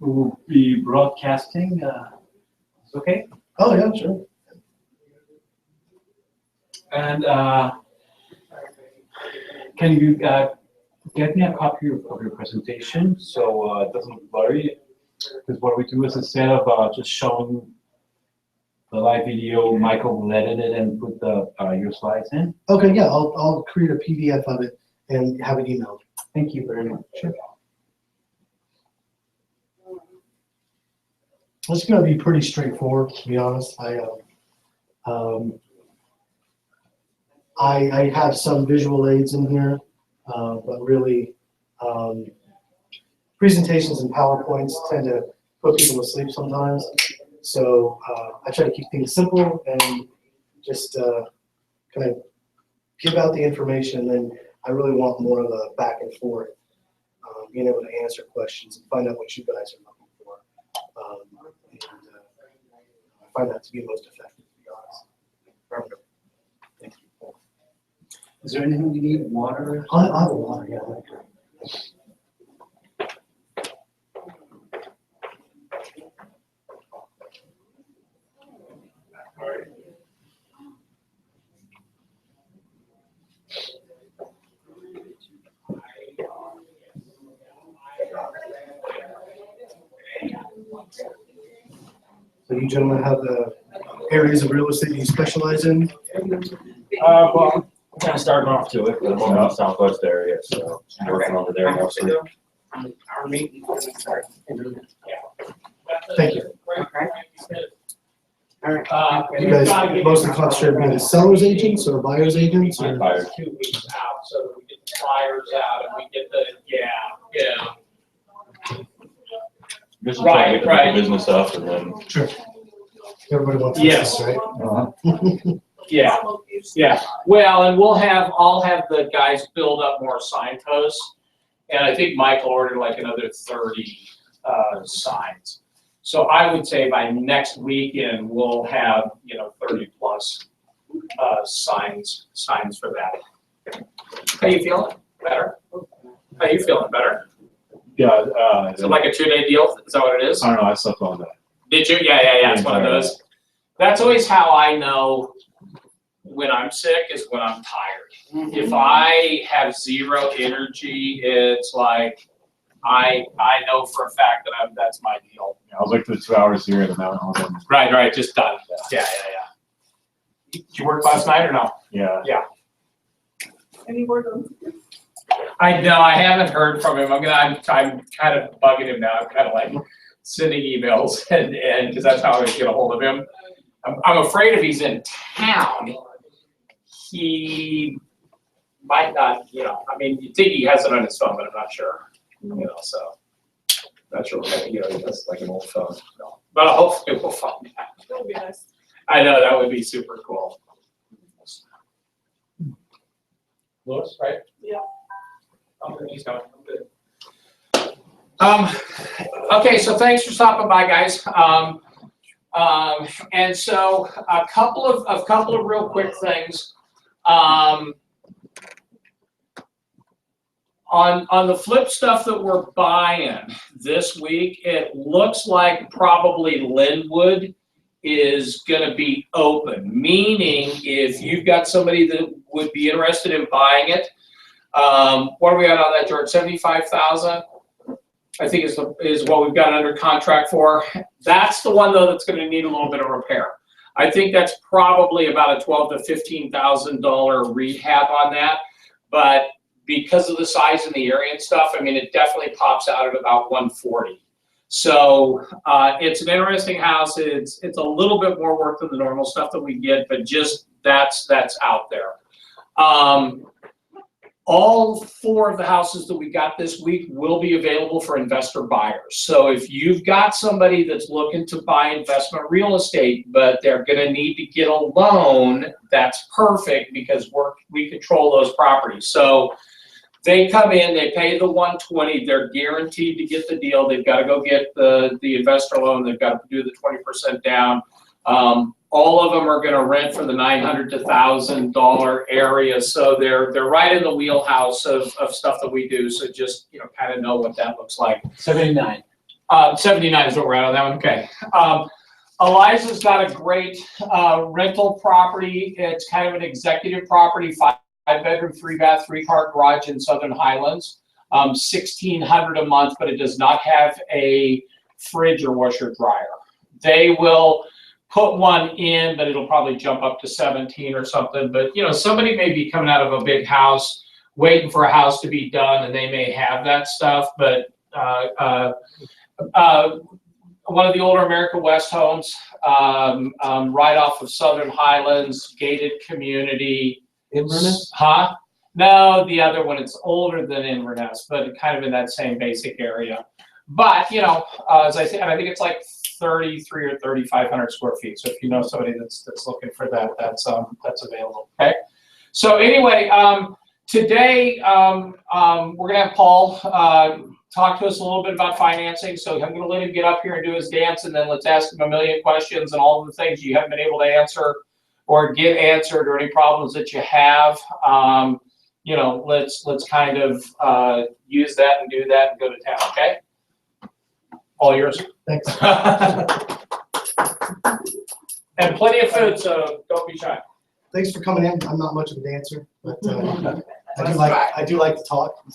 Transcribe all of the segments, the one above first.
will be broadcasting. It's okay? Oh, yeah, sure. And can you get me a copy of your presentation so it doesn't blurry? Because what we do is instead of just showing the live video, Michael will edit it and put the your slides in. Okay, yeah, I'll create a PDF of it and have it emailed. Thank you very much. Sure. It's going to be pretty straightforward, to be honest. I have some visual aids in here, but really presentations and PowerPoints tend to put people to sleep sometimes. So I try to keep things simple and just kind of give out the information. And then I really want more of a back and forth, being able to answer questions and find out what you guys are looking for. I find that to be most effective, to be honest. Thank you. Is there anything you need? Water? I have a water, yeah. So you gentlemen have the areas of real estate you specialize in? Well, I'm kind of starting off to it, but I'm on the southwest area, so I'm working over there mostly. Thank you. All right. You guys mostly concentrate being sellers agents or buyers agents? Or? Buyers. 2 weeks out, so that we get the flyers out and we get the, Just try to get Right. the business up and then. Sure. Everybody wants Yes. this, right? Yeah. Well, and I'll have the guys build up more signposts. And I think Michael ordered like another 30 signs. So I would say by next weekend, we'll have, 30 plus signs for that. How you feeling? Better? How you feeling? Better? Yeah. Is it like a 2-day deal? Is that what it is? I don't know. I slept all day. Did you? Yeah. It's one of those. That's always how I know when I'm sick is when I'm tired. If I have zero energy, it's like I know for a fact that that's my deal. Yeah, I was like for 2 hours here at the mountain. Right. Just done. Yeah. Did you work last night or no? Yeah. Any word on? I know. I haven't heard from him. I'm kind of bugging him now. I'm kind of like sending emails and because that's how I get a hold of him. I'm afraid if he's in town, he might not, I mean, you think he has it on his phone, but I'm not sure, so. Not sure, he has like an old phone, no. But hopefully we'll find out. That would be nice. I know, that would be super cool. Louis, right? Yeah. He's coming, I'm good. Okay, so thanks for stopping by, guys. And so a couple of real quick things. On the flip stuff that we're buying this week, it looks like probably Linwood is going to be open. Meaning, if you've got somebody that would be interested in buying it, what are we at on that, George? 75,000. I think is what we've got under contract for. That's the one though that's going to need a little bit of repair. I think that's probably about a $12,000 to $15,000 rehab on that. But because of the size and the area and stuff, I mean, it definitely pops out at about 140. So it's an interesting house. It's a little bit more work than the normal stuff that we get, but just that's out there. All 4 of the houses that we got this week will be available for investor buyers. So if you've got somebody that's looking to buy investment real estate, but they're going to need to get a loan, that's perfect because we control those properties. So they come in, they pay the 120, they're guaranteed to get the deal. They've got to go get the investor loan. They've got to do the 20% down. All of them are going to rent for the $900 to $1,000 area, so they're right in the wheelhouse of stuff that we do. So just kind of know what that looks like. 79. 79 is what we're at on that one, okay. Eliza's got a great rental property. It's kind of an executive property, 5-bedroom, 3-bath, 3-car garage in Southern Highlands. $1,600 a month, but it does not have a fridge or washer dryer. They will put one in, but it'll probably jump up to 17 or something. But you know, somebody may be coming out of a big house, waiting for a house to be done, and they may have that stuff. But one of the older America West homes, right off of Southern Highlands, gated community. Inverness? Huh? No, the other one, it's older than Inverness, but kind of in that same basic area. But, you know, as I said, I think it's like 33 or 3,500 square feet. So if you know somebody that's looking for that, that's available, okay? So anyway, today, we're gonna have Paul talk to us a little bit about financing. So I'm gonna let him get up here and do his dance, and then let's ask him a million questions and all of the things you haven't been able to answer or get answered, or any problems that you have. You know, let's kind of use that and do that and go to town, okay? All yours. Thanks. And plenty of food, so don't be shy. Thanks for coming in. I'm not much of a dancer, but I do like to talk.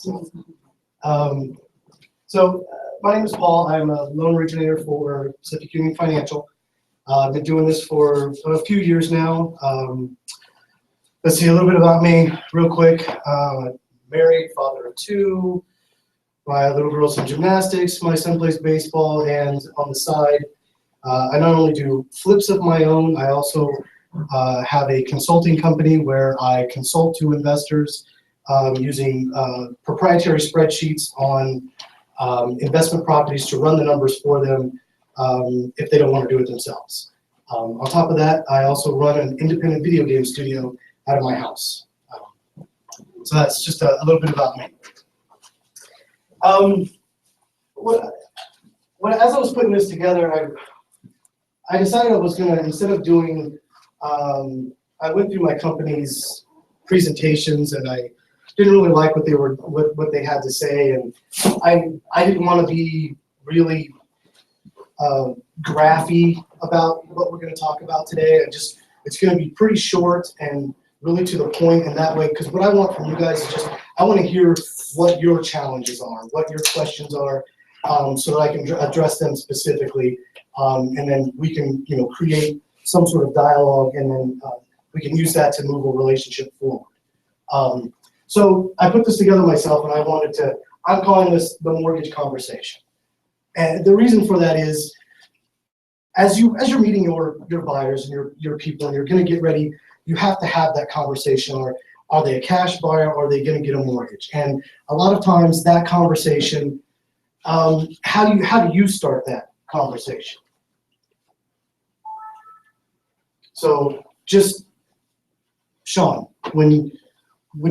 So my name is Paul. I'm a loan originator for Pacific Union Financial. I've been doing this for a few years now. Let's see a little bit about me real quick. Married, father of 2. My little girl's in gymnastics. My son plays baseball, and on the side, I not only do flips of my own, I also have a consulting company where I consult to investors using proprietary spreadsheets on investment properties to run the numbers for them if they don't want to do it themselves. On top of that, I also run an independent video game studio out of my house. So that's just a little bit about me. As I was putting this together, I decided I was gonna, instead of doing, I went through my company's presentations, and I didn't really like what they had to say, and I didn't want to be really graphy about what we're going to talk about today. It's going to be pretty short and really to the point in that way, because what I want from you guys is just, I want to hear what your challenges are, what your questions are, so that I can address them specifically, and then we can, you know, create some sort of dialogue, and then we can use that to move a relationship forward. So I put this together myself, and I'm calling this the mortgage conversation. And the reason for that is, as you're meeting your buyers and your people, and you're going to get ready, you have to have that conversation. Or are they a cash buyer, or are they going to get a mortgage? And a lot of times that conversation, how do you start that conversation? So just, Sean, when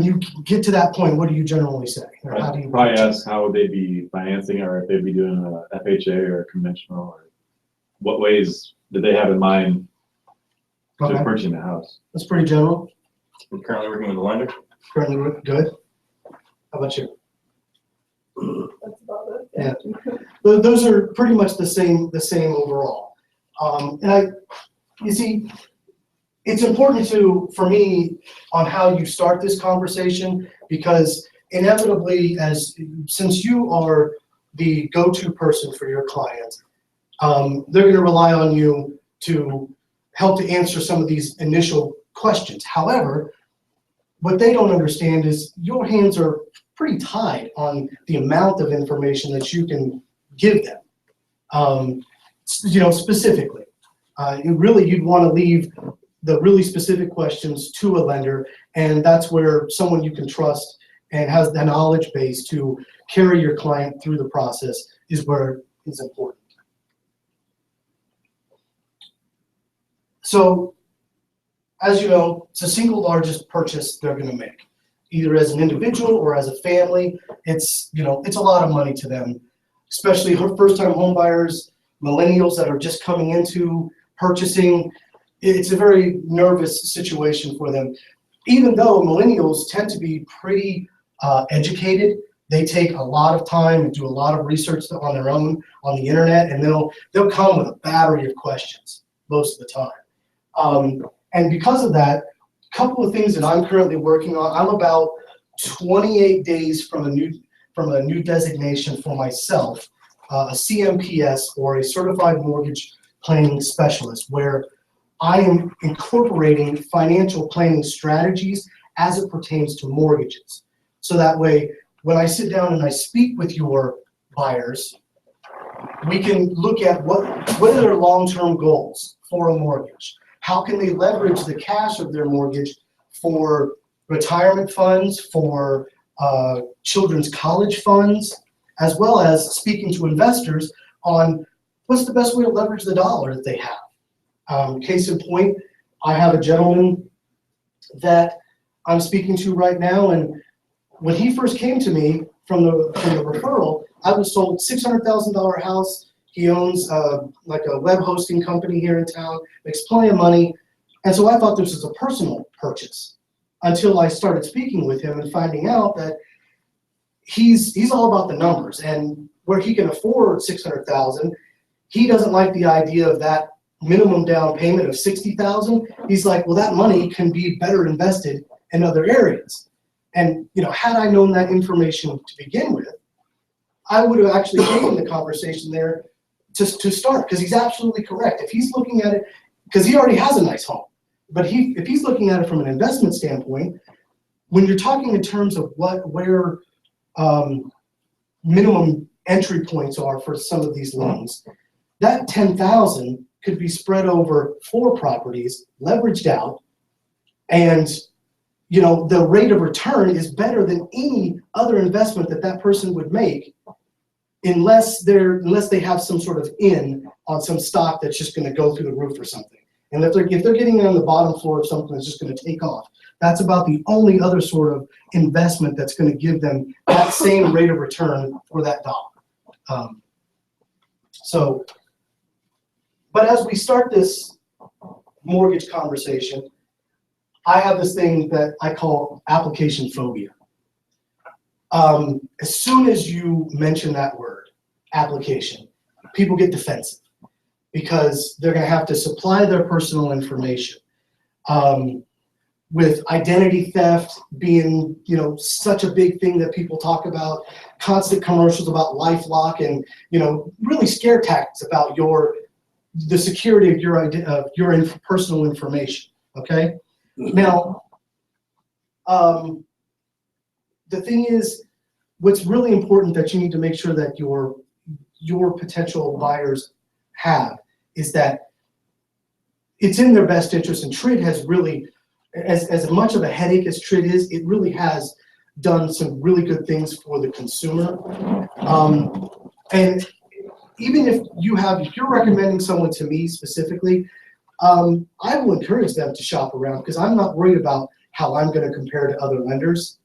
you get to that point, what do you generally say? Or how do you probably ask how would they be financing, or if they'd be doing a FHA or conventional, or what ways did they have in mind to purchasing the house? That's pretty general. We're currently working with a lender. Currently good. How about you? That's about it. Yeah. Those are pretty much the same overall. And you see, it's important for me on how you start this conversation, because inevitably, since you are the go-to person for your client, they're going to rely on you to help to answer some of these initial questions. However, what they don't understand is your hands are pretty tied on the amount of information that you can give them. You know, specifically, you'd want to leave the really specific questions to a lender, and that's where someone you can trust and has the knowledge base to carry your client through the process is where it's important. So, as you know, it's the single largest purchase they're going to make, either as an individual or as a family. It's a lot of money to them, especially first-time home buyers, millennials that are just coming into purchasing. It's a very nervous situation for them. Even though millennials tend to be pretty educated, They take a lot of time and do a lot of research on their own on the internet, and they'll come with a battery of questions most of the time. And because of that, a couple of things that I'm currently working on. I'm about 28 days from a new designation for myself, a CMPS, or a Certified Mortgage Planning Specialist, where I am incorporating financial planning strategies as it pertains to mortgages. So that way, when I sit down and I speak with your buyers, we can look at what are their long-term goals for a mortgage. How can they leverage the cash of their mortgage for retirement funds, for children's college funds, as well as speaking to investors on what's the best way to leverage the dollar that they have. Case in point, I have a gentleman that I'm speaking to right now, and when he first came to me from the referral, I was sold $600,000 house. He owns like a web hosting company here in town, makes plenty of money. And so I thought this was a personal purchase until I started speaking with him and finding out that he's all about the numbers, and where he can afford $600,000, he doesn't like the idea of that minimum down payment of $60,000. He's like, well, that money can be better invested in other areas. And had I known that information to begin with, I would have actually taken the conversation there to start, because he's absolutely correct. If he's looking at it, because he already has a nice home, but if he's looking at it from an investment standpoint, when you're talking in terms of where minimum entry points are for some of these loans, that $10,000 could be spread over 4 properties, leveraged out, and the rate of return is better than any other investment that person would make, unless they have some sort of in on some stock that's just going to go through the roof or something. And if they're getting on the bottom floor of something that's just going to take off, that's about the only other sort of investment that's going to give them that same rate of return for that dollar. But as we start this mortgage conversation, I have this thing that I call application phobia. As soon as you mention that word, application, people get defensive because they're going to have to supply their personal information. With identity theft being, such a big thing that people talk about, constant commercials about LifeLock, and really scare tactics about the security of your personal information. Okay. Now, the thing is, what's really important that you need to make sure that your potential buyers have is that it's in their best interest. And TRID has really, as much of a headache as TRID is, it really has done some really good things for the consumer. And even if you're recommending someone to me specifically, I will encourage them to shop around, because I'm not worried about how I'm going to compare to other lenders,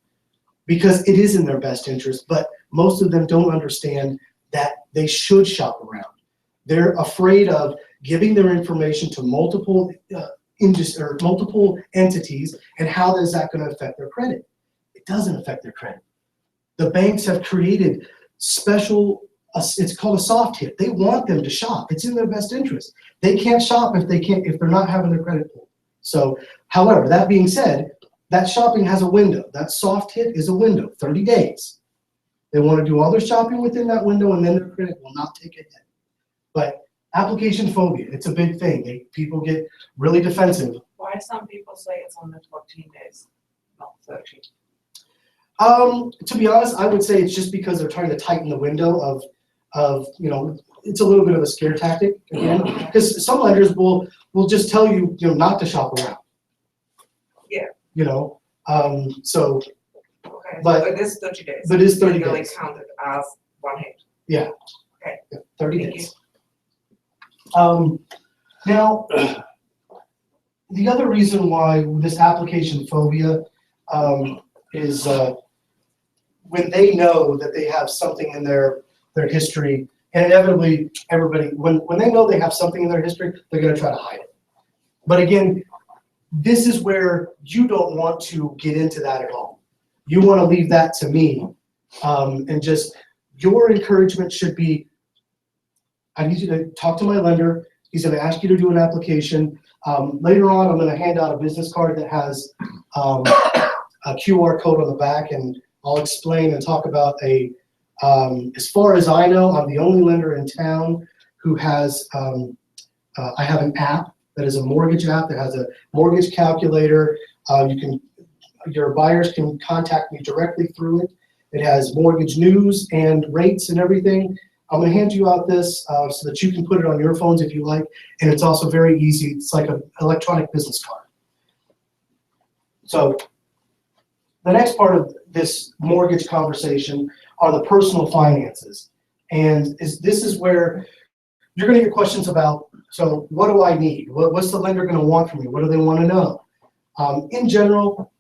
because it is in their best interest. But most of them don't understand that they should shop around. They're afraid of giving their information to multiple entities, and how is that going to affect their credit? It doesn't affect their credit. The banks have created it's called a soft hit. They want them to shop. It's in their best interest. They can't shop if they're not having their credit pulled. So, however, that being said, that shopping has a window. That soft hit is a window, 30 days. They want to do all their shopping within that window, and then their credit will not take a hit. But application phobia, it's a big thing. People get really defensive. Why some people say it's only 14 days, not 13? To be honest, I would say it's just because they're trying to tighten the window of it's a little bit of a scare tactic again, because some lenders will just tell you, not to shop around. Yeah. So. Okay. But it is 30 days. But it is 30 legally days. counted as one hit. Yeah. Okay. 30 Thank days. Now, the other reason why this application phobia is when they know that they have something in their history, and inevitably everybody, when they know they have something in their history, they're going to try to hide it. But again, this is where you don't want to get into that at all. You want to leave that to me And just your encouragement should be, I need you to talk to my lender. He's going to ask you to do an application. Later on, I'm going to hand out a business card that has a QR code on the back, and I'll explain and talk about as far as I know, I'm the only lender in town who has, I have an app that is a mortgage app that has a mortgage calculator. Your buyers can contact me directly through it. It has mortgage news and rates and everything. I'm going to hand you out this so that you can put it on your phones if you like. And it's also very easy. It's like an electronic business card. So the next part of this mortgage conversation are the personal finances. And this is where you're going to get questions about, so what do I need? What's the lender going to want from me? What do they want to know? In general,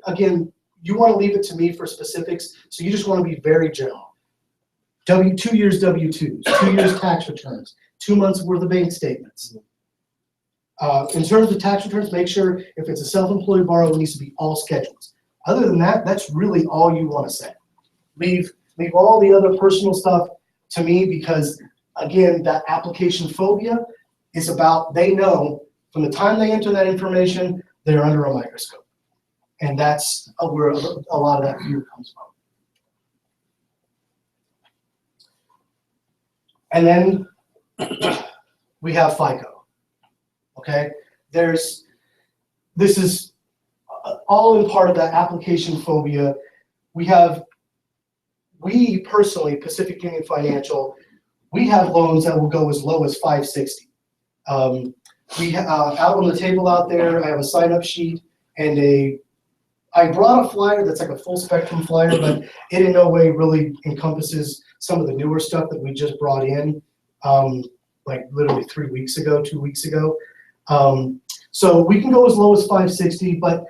again, you want to leave it to me for specifics. So you just want to be very general. 2 years W-2s, 2 years tax returns, 2 months worth of bank statements. In terms of tax returns, make sure if it's a self-employed borrower, it needs to be all schedules. Other than that, that's really all you want to say. Leave all the other personal stuff to me, because again, that application phobia is about, they know from the time they enter that information, they're under a microscope. And that's where a lot of that fear comes from. And then we have FICO, okay? This is all in part of that application phobia. We personally, Pacific Union Financial, we have loans that will go as low as 560. Out on the table out there, I have a sign-up sheet and I brought a flyer that's like a full spectrum flyer, but it in no way really encompasses some of the newer stuff that we just brought in, like literally 2 weeks ago. So we can go as low as 560, but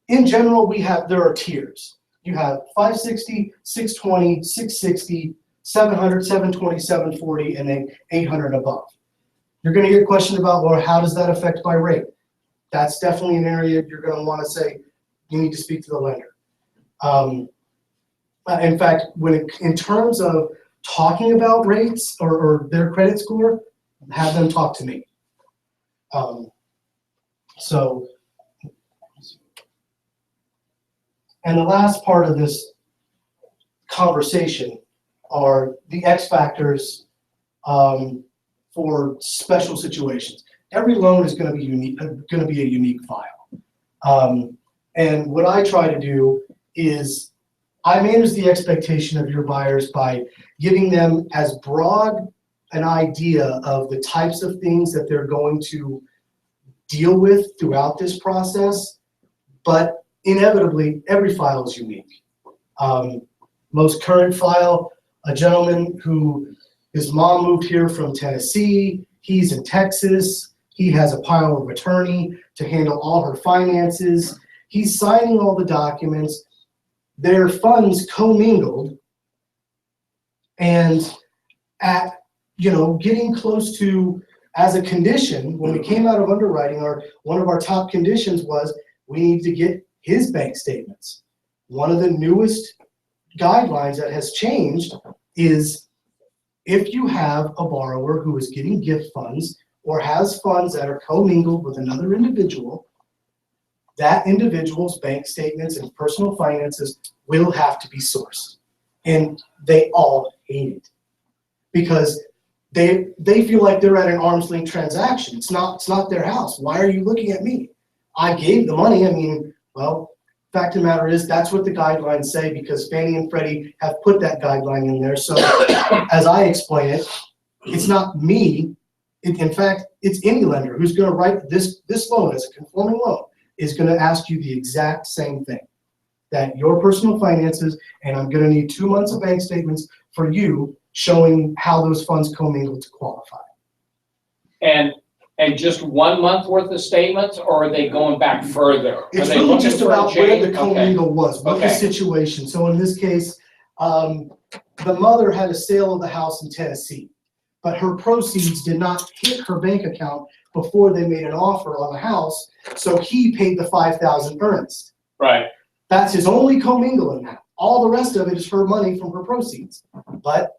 in general, there are tiers. You have 560, 620, 660, 700, 720, 740, and then 800 above. You're going to get a question about, well, how does that affect my rate? That's definitely an area you're going to want to say, you need to speak to the lender. In fact, in terms of talking about rates or their credit score, have them talk to me. And the last part of this conversation are the X factors for special situations. Every loan is going to be unique, going to be a unique file. And what I try to do is I manage the expectation of your buyers by giving them as broad an idea of the types of things that they're going to deal with throughout this process, but inevitably, every file is unique. Most current file, a gentleman who his mom moved here from Tennessee, he's in Texas, he has a power of attorney to handle all her finances, he's signing all the documents, their funds commingled, and at getting close to, as a condition, when we came out of underwriting, one of our top conditions was we need to get his bank statements. One of the newest guidelines that has changed is if you have a borrower who is getting gift funds or has funds that are commingled with another individual, that individual's bank statements and personal finances will have to be sourced. And they all hate it because they feel like they're at an arm's length transaction. It's not their house. Why are you looking at me? I gave the money. I mean, well, fact of the matter is that's what the guidelines say because Fannie and Freddie have put that guideline in there. So as I explain it, it's not me. In fact, it's any lender who's going to write this loan as a conforming loan is going to ask you the exact same thing, that your personal finances, and I'm going to need 2 months of bank statements for you showing how those funds commingle to qualify. And just 1 month worth of statements, or are they going back further? It's Are they really looking just for a about where change? the commingle was, what the Okay. situation. So in this case, the mother had a sale of the house in Tennessee, but her proceeds did not hit her bank account before they made an offer on the house, so he paid the $5,000 earnest. Right. That's his only commingling now. All the rest of it is her money from her proceeds. But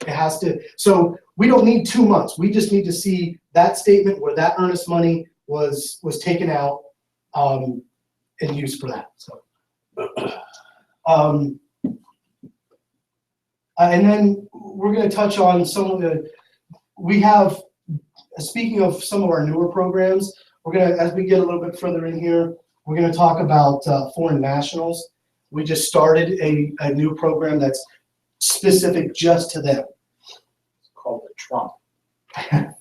it has to, so we don't need 2 months. We just need to see that statement where that earnest money was taken out and used for that. So, and then we're going to touch on some of the, we have, speaking of some of our newer programs, we're going to, as we get a little bit further in here, we're going to talk about foreign nationals. We just started a new program that's specific just to them. It's called the Trump. And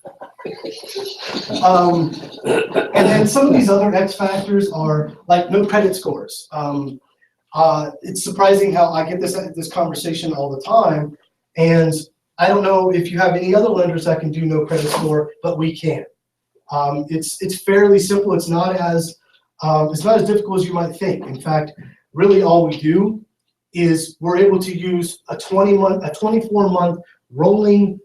then some of these other X factors are like no credit scores. It's surprising how I get this conversation all the time, and I don't know if you have any other lenders that can do no credit score, but we can. It's fairly simple. It's not as difficult as you might think. In fact, really all we do is we're able to use a 24-month rolling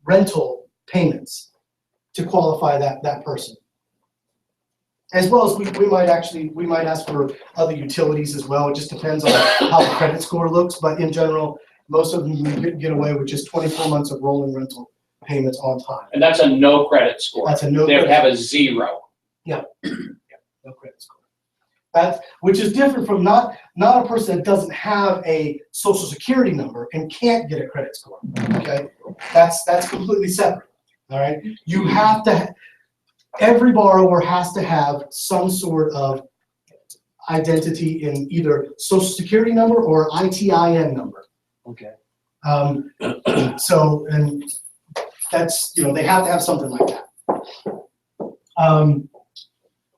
rental payments to qualify that person. As well as we might ask for other utilities as well. It just depends on how the credit score looks, but in general, most of them you get away with just 24 months of rolling rental payments on time. And that's a no credit score. That's a no They would credit have a 0. Yeah, no credit score. Which is different from not a person that doesn't have a social security number and can't get a credit score. Okay, that's completely separate. All right, you have to. Every borrower has to have some sort of identity in either social security number or ITIN number. Okay. So, and that's, they have to have something like that.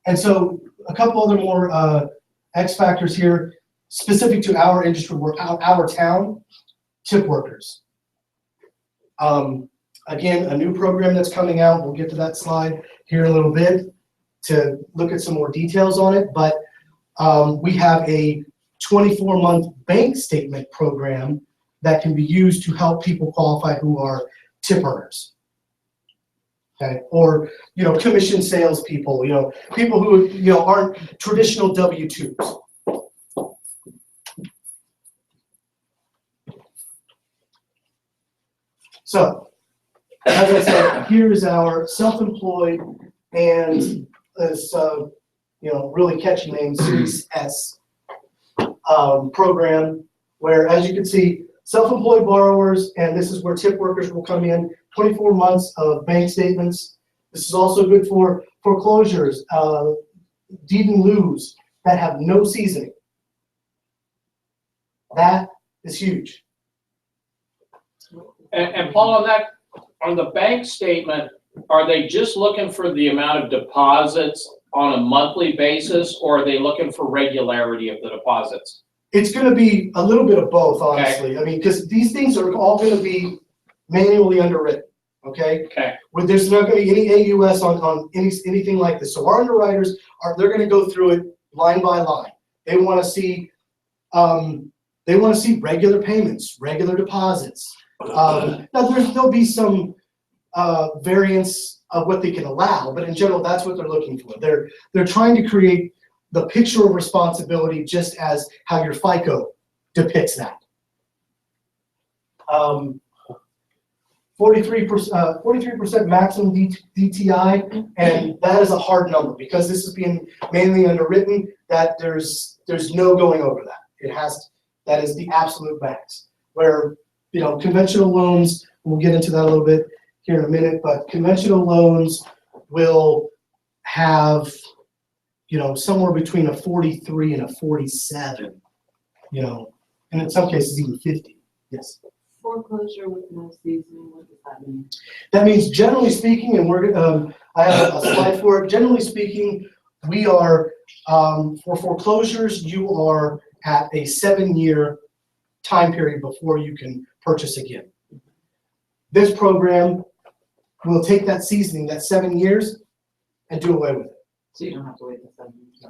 And so a couple other more X factors here specific to our industry, our town, tip workers. Again, a new program that's coming out. We'll get to that slide here in a little bit to look at some more details on it. But we have a 24-month bank statement program that can be used to help people qualify who are tip earners. Okay, or commission salespeople, people who aren't traditional W-2s. So, as I said, here is our self-employed and this really catchy name, Series S program, where, as you can see, self-employed borrowers, and this is where tip workers will come in, 24 months of bank statements. This is also good for foreclosures, deed in lieu's that have no seasoning. That is huge. And Paul, on the bank statement, are they just looking for the amount of deposits on a monthly basis, or are they looking for regularity of the deposits? It's going to be a little bit of both, honestly. Okay. I mean, because these things are all going to be manually underwritten. Okay. Okay. There's not going to be any AUS on anything like this. So our underwriters they're going to go through it line by line. They want to see regular payments, regular deposits. Now there'll be some variance of what they can allow, but in general, that's what they're looking for. They're trying to create the picture of responsibility just as how your FICO depicts that. 43% maximum DTI, and that is a hard number because this is being mainly underwritten. That there's no going over that. That is the absolute max. Where conventional loans, we'll get into that a little bit here in a minute, but conventional loans will have somewhere between a 43 and a 47, and in some cases even 50. Yes. Foreclosure with no seasoning, what does that mean? That means, generally speaking, and I have a slide for it. Generally speaking, we are for foreclosures, you are at a 7-year time period before you can purchase again. This program will take that seasoning, that 7 years, and do away with it. So you don't have to wait the 7 years.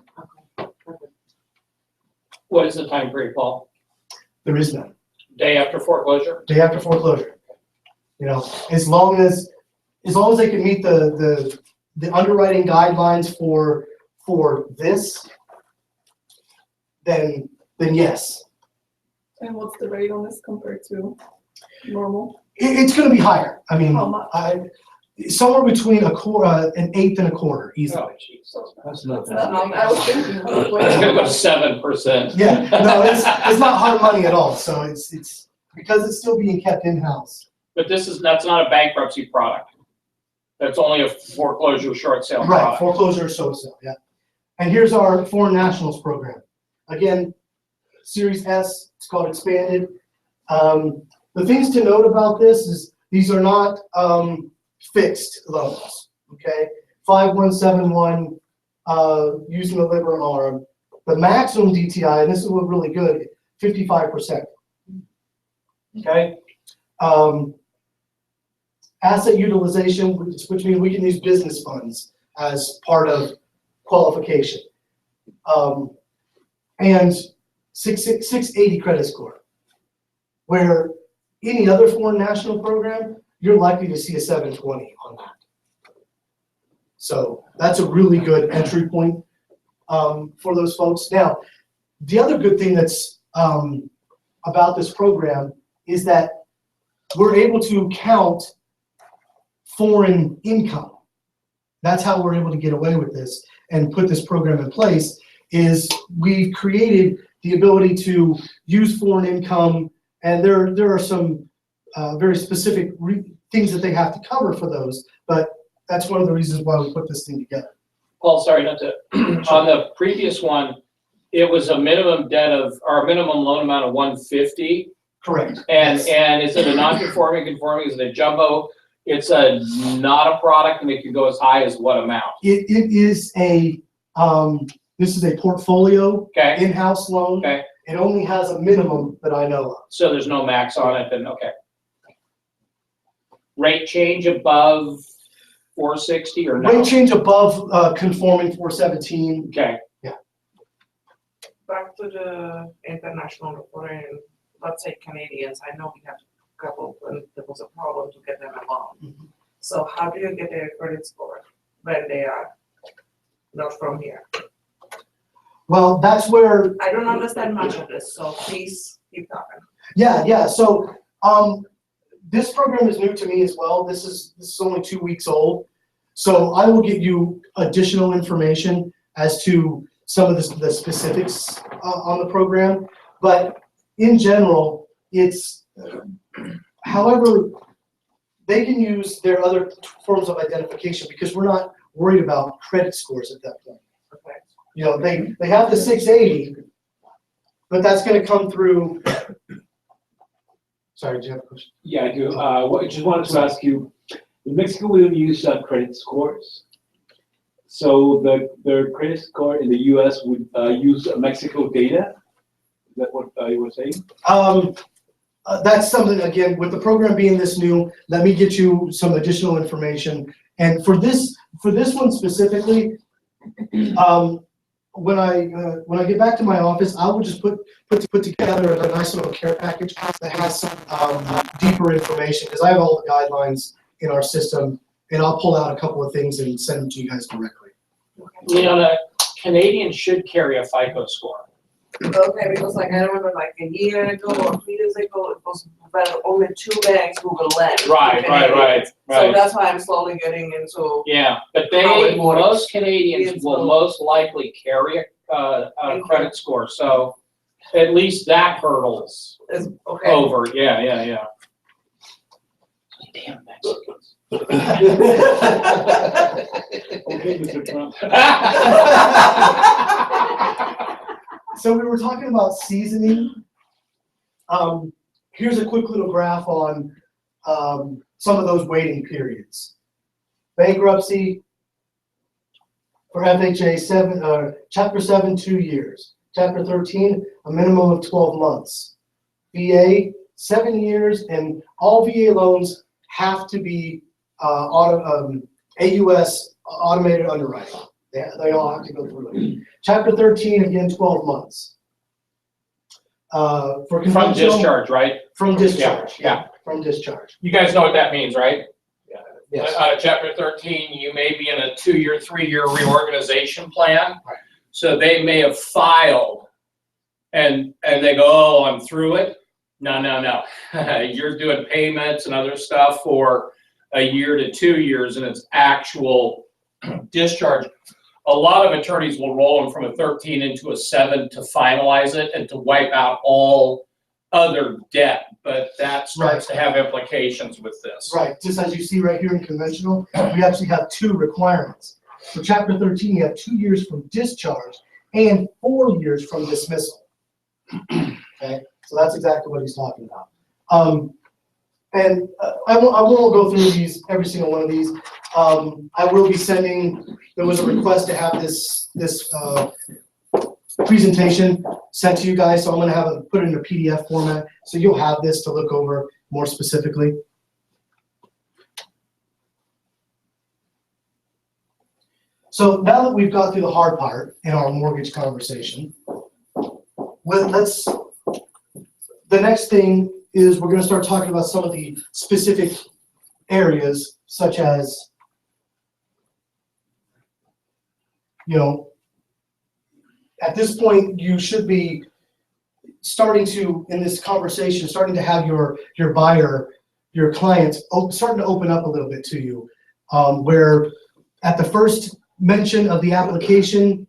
Okay, perfect. What is the time period, Paul? There is none. Day after foreclosure? Day after foreclosure. As long as they can meet the underwriting guidelines for this, then yes. And what's the rate on this compared to normal? It's gonna be higher. I mean, How much? somewhere between an eighth and a quarter, easily. Oh, jeez. That's not It's bad. not, I was thinking. It's gonna go to 7%. Yeah, no, it's not hard money at all, so it's because it's still being kept in-house. But that's not a bankruptcy product. That's only a foreclosure short sale Right, product. foreclosure, short sale, yeah. And here's our foreign nationals program. Again, Series S, it's called expanded. The things to note about this is these are not fixed loans, okay? 5171, using the liberal arm. The maximum DTI, and this is what really good, 55%. Okay? Asset utilization, which means we can use business funds as part of qualification. And 680 credit score, where any other foreign national program, you're likely to see a 720 on that. So that's a really good entry point for those folks. Now, the other good thing that's about this program is that we're able to count foreign income. That's how we're able to get away with this and put this program in place, is we've created the ability to use foreign income, and there are some very specific things that they have to cover for those, but that's one of the reasons why we put this thing together. Paul, sorry, not to, on the previous one, it was a minimum debt of, or a minimum loan amount of 150. Correct. And, Yes. and is it a non-conforming, conforming, is it a jumbo? It's not a product and it can go as high as what amount? It is a, this is a portfolio Okay, in-house loan. okay, It only has a minimum that I know of. so there's no max on it, then, okay. Rate change above 460 or no? Rate change above conforming 417. Okay, Back to the international reporting, let's say Canadians, I know we have a couple when there was a problem to get them a loan. Mhm. So how do you get their credit score when they are not from here? Well, that's where, I don't understand much of this, so please keep talking. yeah. So this program is new to me as well. This is only 2 weeks old. So I will get you additional information as to some of the specifics on the program. But in general, it's, however, they can use their other forms of identification because we're not worried about credit scores at that point. Okay. You know, they have the 680, but that's gonna come through. Sorry, do you have a question? Yeah, I do. Just wanted to ask you, in Mexico, we don't use credit scores. So the credit score in the US would use Mexico data? Is that what you were saying? That's something, again, with the program being this new, let me get you some additional information. And for this one specifically, when I get back to my office, I will just put together a nice little care package that has some deeper information, because I have all the guidelines in our system, and I'll pull out a couple of things and send them to you guys directly. Leona, Canadians should carry a FICO score. Okay, because like I remember like a year ago or 2 years ago, it was about only 2 banks who will lend. to Right. So that's why I'm slowly getting into. Yeah, but How it works. most Canadians It's will low. most likely carry a credit score, so at least that hurdle's Is okay. over, yeah. Damn Mexicans. Okay, Mr. Trump. So we were talking about seasoning. Here's a quick little graph on some of those waiting periods. Bankruptcy for FHA, Chapter 7, 2 years. Chapter 13, a minimum of 12 months. VA, 7 years, and all VA loans have to be AUS automated underwriting. They all have to go through it. Chapter 13, again, 12 months. For From conventional- discharge, right? From discharge, Yeah. from discharge. You guys know what that means, right? Yes. Chapter 13, you may be in a 2-year, 3-year reorganization plan. Right. So they may have filed And they go, oh, I'm through it. No. You're doing payments and other stuff for a year to 2 years, and it's actual discharge. A lot of attorneys will roll them from a 13 into a 7 to finalize it and to wipe out all other debt, but that starts to have implications with this. Right, just as you see right here in conventional, we actually have 2 requirements. For Chapter 13, you have 2 years from discharge and 4 years from dismissal. Okay, so that's exactly what he's talking about. I won't go through these, every single one of these. I will be sending, there was a request to have this presentation sent to you guys, so I'm gonna have it put it in a PDF format, so you'll have this to look over more specifically. So now that we've got through the hard part in our mortgage conversation, the next thing is we're gonna start talking about some of the specific areas, such as, you know, at this point, you should be starting to, in this conversation, starting to have your buyer, your clients, starting to open up a little bit to you. Where at the first mention of the application,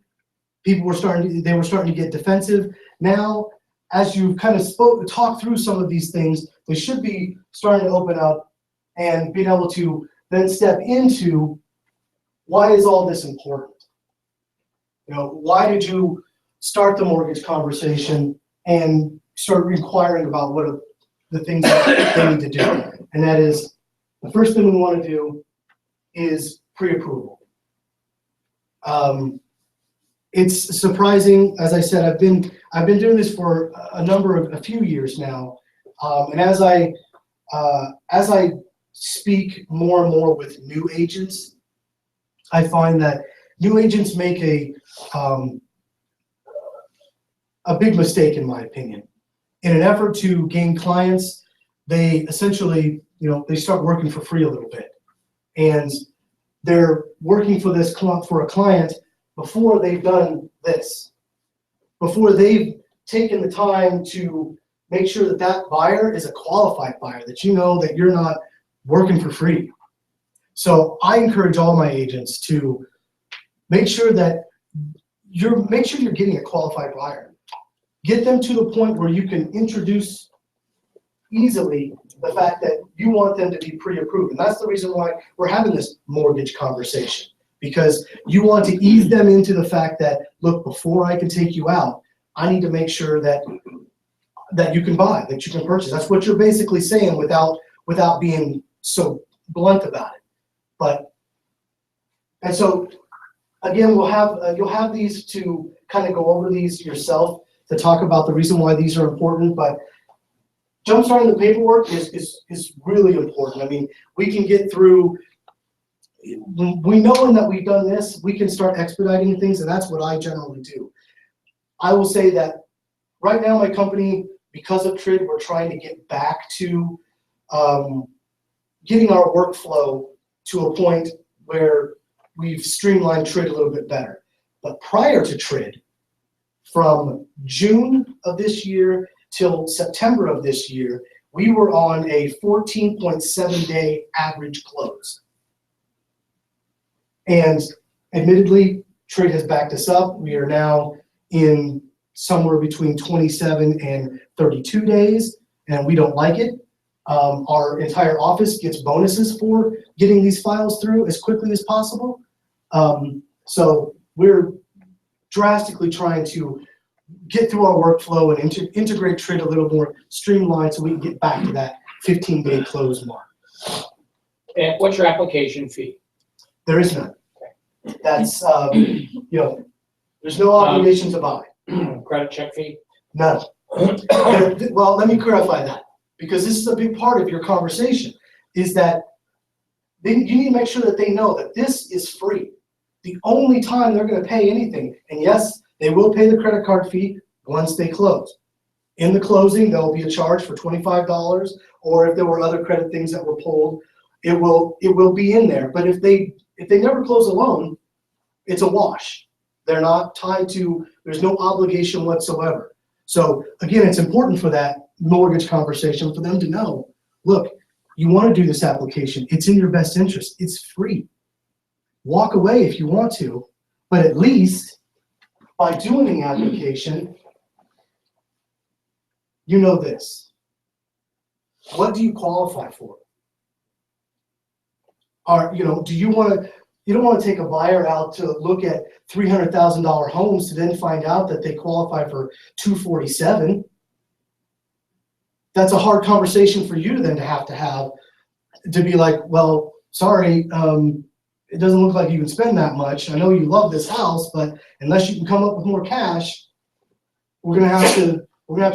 people were starting to get defensive. Now, as you've kind of talked through some of these things, they should be starting to open up and being able to then step into, why is all this important? You know, why did you start the mortgage conversation and start inquiring about what are the things that they need to do? And that is, the first thing we want to do is pre-approval. It's surprising, as I said, I've been doing this for a few years now, and as I speak more and more with new agents, I find that new agents make a big mistake, in my opinion. In an effort to gain clients, they essentially, they start working for free a little bit, and they're working for a client before they've done this, before they've taken the time to make sure that that buyer is a qualified buyer, that that you're not working for free. So I encourage all my agents to make sure that you're getting a qualified buyer. Get them to the point where you can introduce easily the fact that you want them to be pre-approved. And that's the reason why we're having this mortgage conversation, because you want to ease them into the fact that, look, before I can take you out, I need to make sure that you can buy, that you can purchase. That's what you're basically saying without being so blunt about it. And so again, you'll have these to kind of go over these yourself to talk about the reason why these are important, but jumpstarting the paperwork is really important. I mean, we can get through, we know that we've done this, we can start expediting things, and that's what I generally do. I will say that right now my company, because of TRID, we're trying to get back to getting our workflow to a point where we've streamlined TRID a little bit better. But prior to TRID, from June of this year till September of this year, we were on a 14.7 day average close. And admittedly, TRID has backed us up. We are now in somewhere between 27 and 32 days, and we don't like it. Our entire office gets bonuses for getting these files through as quickly as possible. So we're drastically trying to get through our workflow and integrate TRID a little more streamlined so we can get back to that 15-day close mark. And what's your application fee? There is none. That's, there's no obligation to buy. Credit check fee? None. Well, let me clarify that, because this is a big part of your conversation, is that you need to make sure that they know that this is free. The only time they're going to pay anything, and yes, they will pay the credit card fee once they close. In the closing, there will be a charge for $25, or if there were other credit things that were pulled, it will be in there. But if they never close a loan, it's a wash. They're not tied to, there's no obligation whatsoever. So again, it's important for that mortgage conversation for them to know, look, you want to do this application. It's in your best interest. It's free. Walk away if you want to, but at least by doing the application, you know this. What do you qualify for? Do you want to, you don't want to take a buyer out to look at $300,000 homes to then find out that they qualify for 247. That's a hard conversation for you then to have to be like, well, sorry, it doesn't look like you can spend that much. I know you love this house, but unless you can come up with more cash, we're gonna have to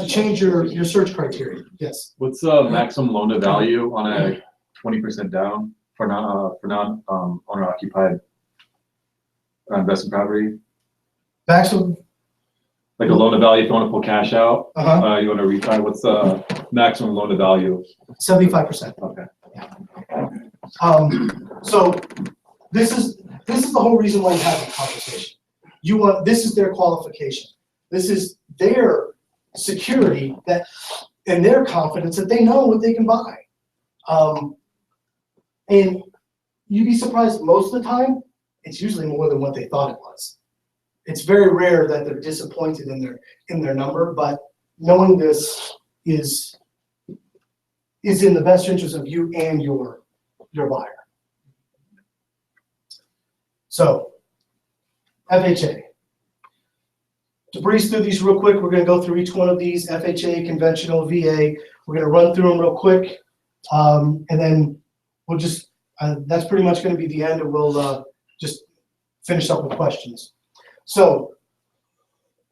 change your search criteria. Yes. What's the maximum loan to value on a 20% down for non owner occupied investment property? Maximum. Like a loan to value if you want to pull cash out, Uh-huh. you want to refi. What's the maximum loan to value? 75%. Okay. So this is the whole reason why you have the conversation. This is their qualification. This is their security and their confidence that they know what they can buy. And you'd be surprised, most of the time, it's usually more than what they thought it was. It's very rare that they're disappointed in their number, but knowing this is in the best interest of you and your buyer. So, FHA. To breeze through these real quick, we're going to go through each one of these, FHA, conventional, VA. We're going to run through them real quick, and then we'll just, that's pretty much going to be the end, and we'll just finish up with questions. So,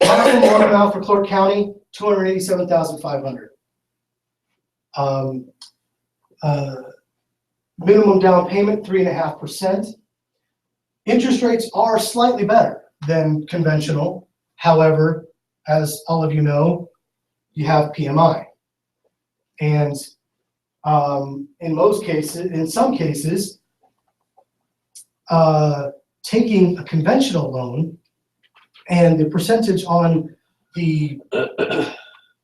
maximum loan amount for Clark County, $287,500. Minimum down payment, 3.5%. Interest rates are slightly better than conventional. However, as all of you know, you have PMI. And in some cases, taking a conventional loan and the percentage on the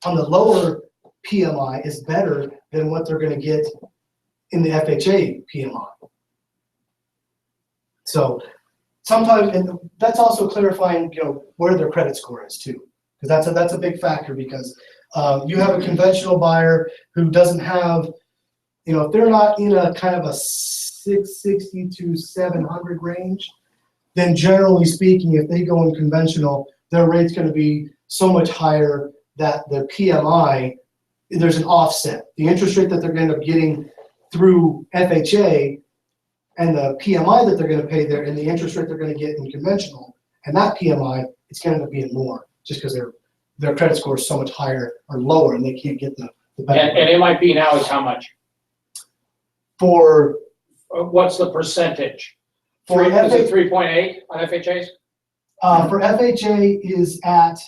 lower PMI is better than what they're going to get in the FHA PMI. So sometimes, and that's also clarifying, where their credit score is too, because that's a big factor. Because you have a conventional buyer who doesn't have, if they're not in a kind of a 660 to 700 range, then generally speaking, if they go in conventional, their rate's going to be so much higher that the PMI, there's an offset. The interest rate that they're going to end up getting through FHA and the PMI that they're going to pay there and the interest rate they're going to get in conventional, and that PMI, it's going to end up being more just because their credit score is so much higher or lower and they can't get the benefit. And MIP now is how much? For What's the percentage? For Is it 3.8 on FHAs? For FHA is at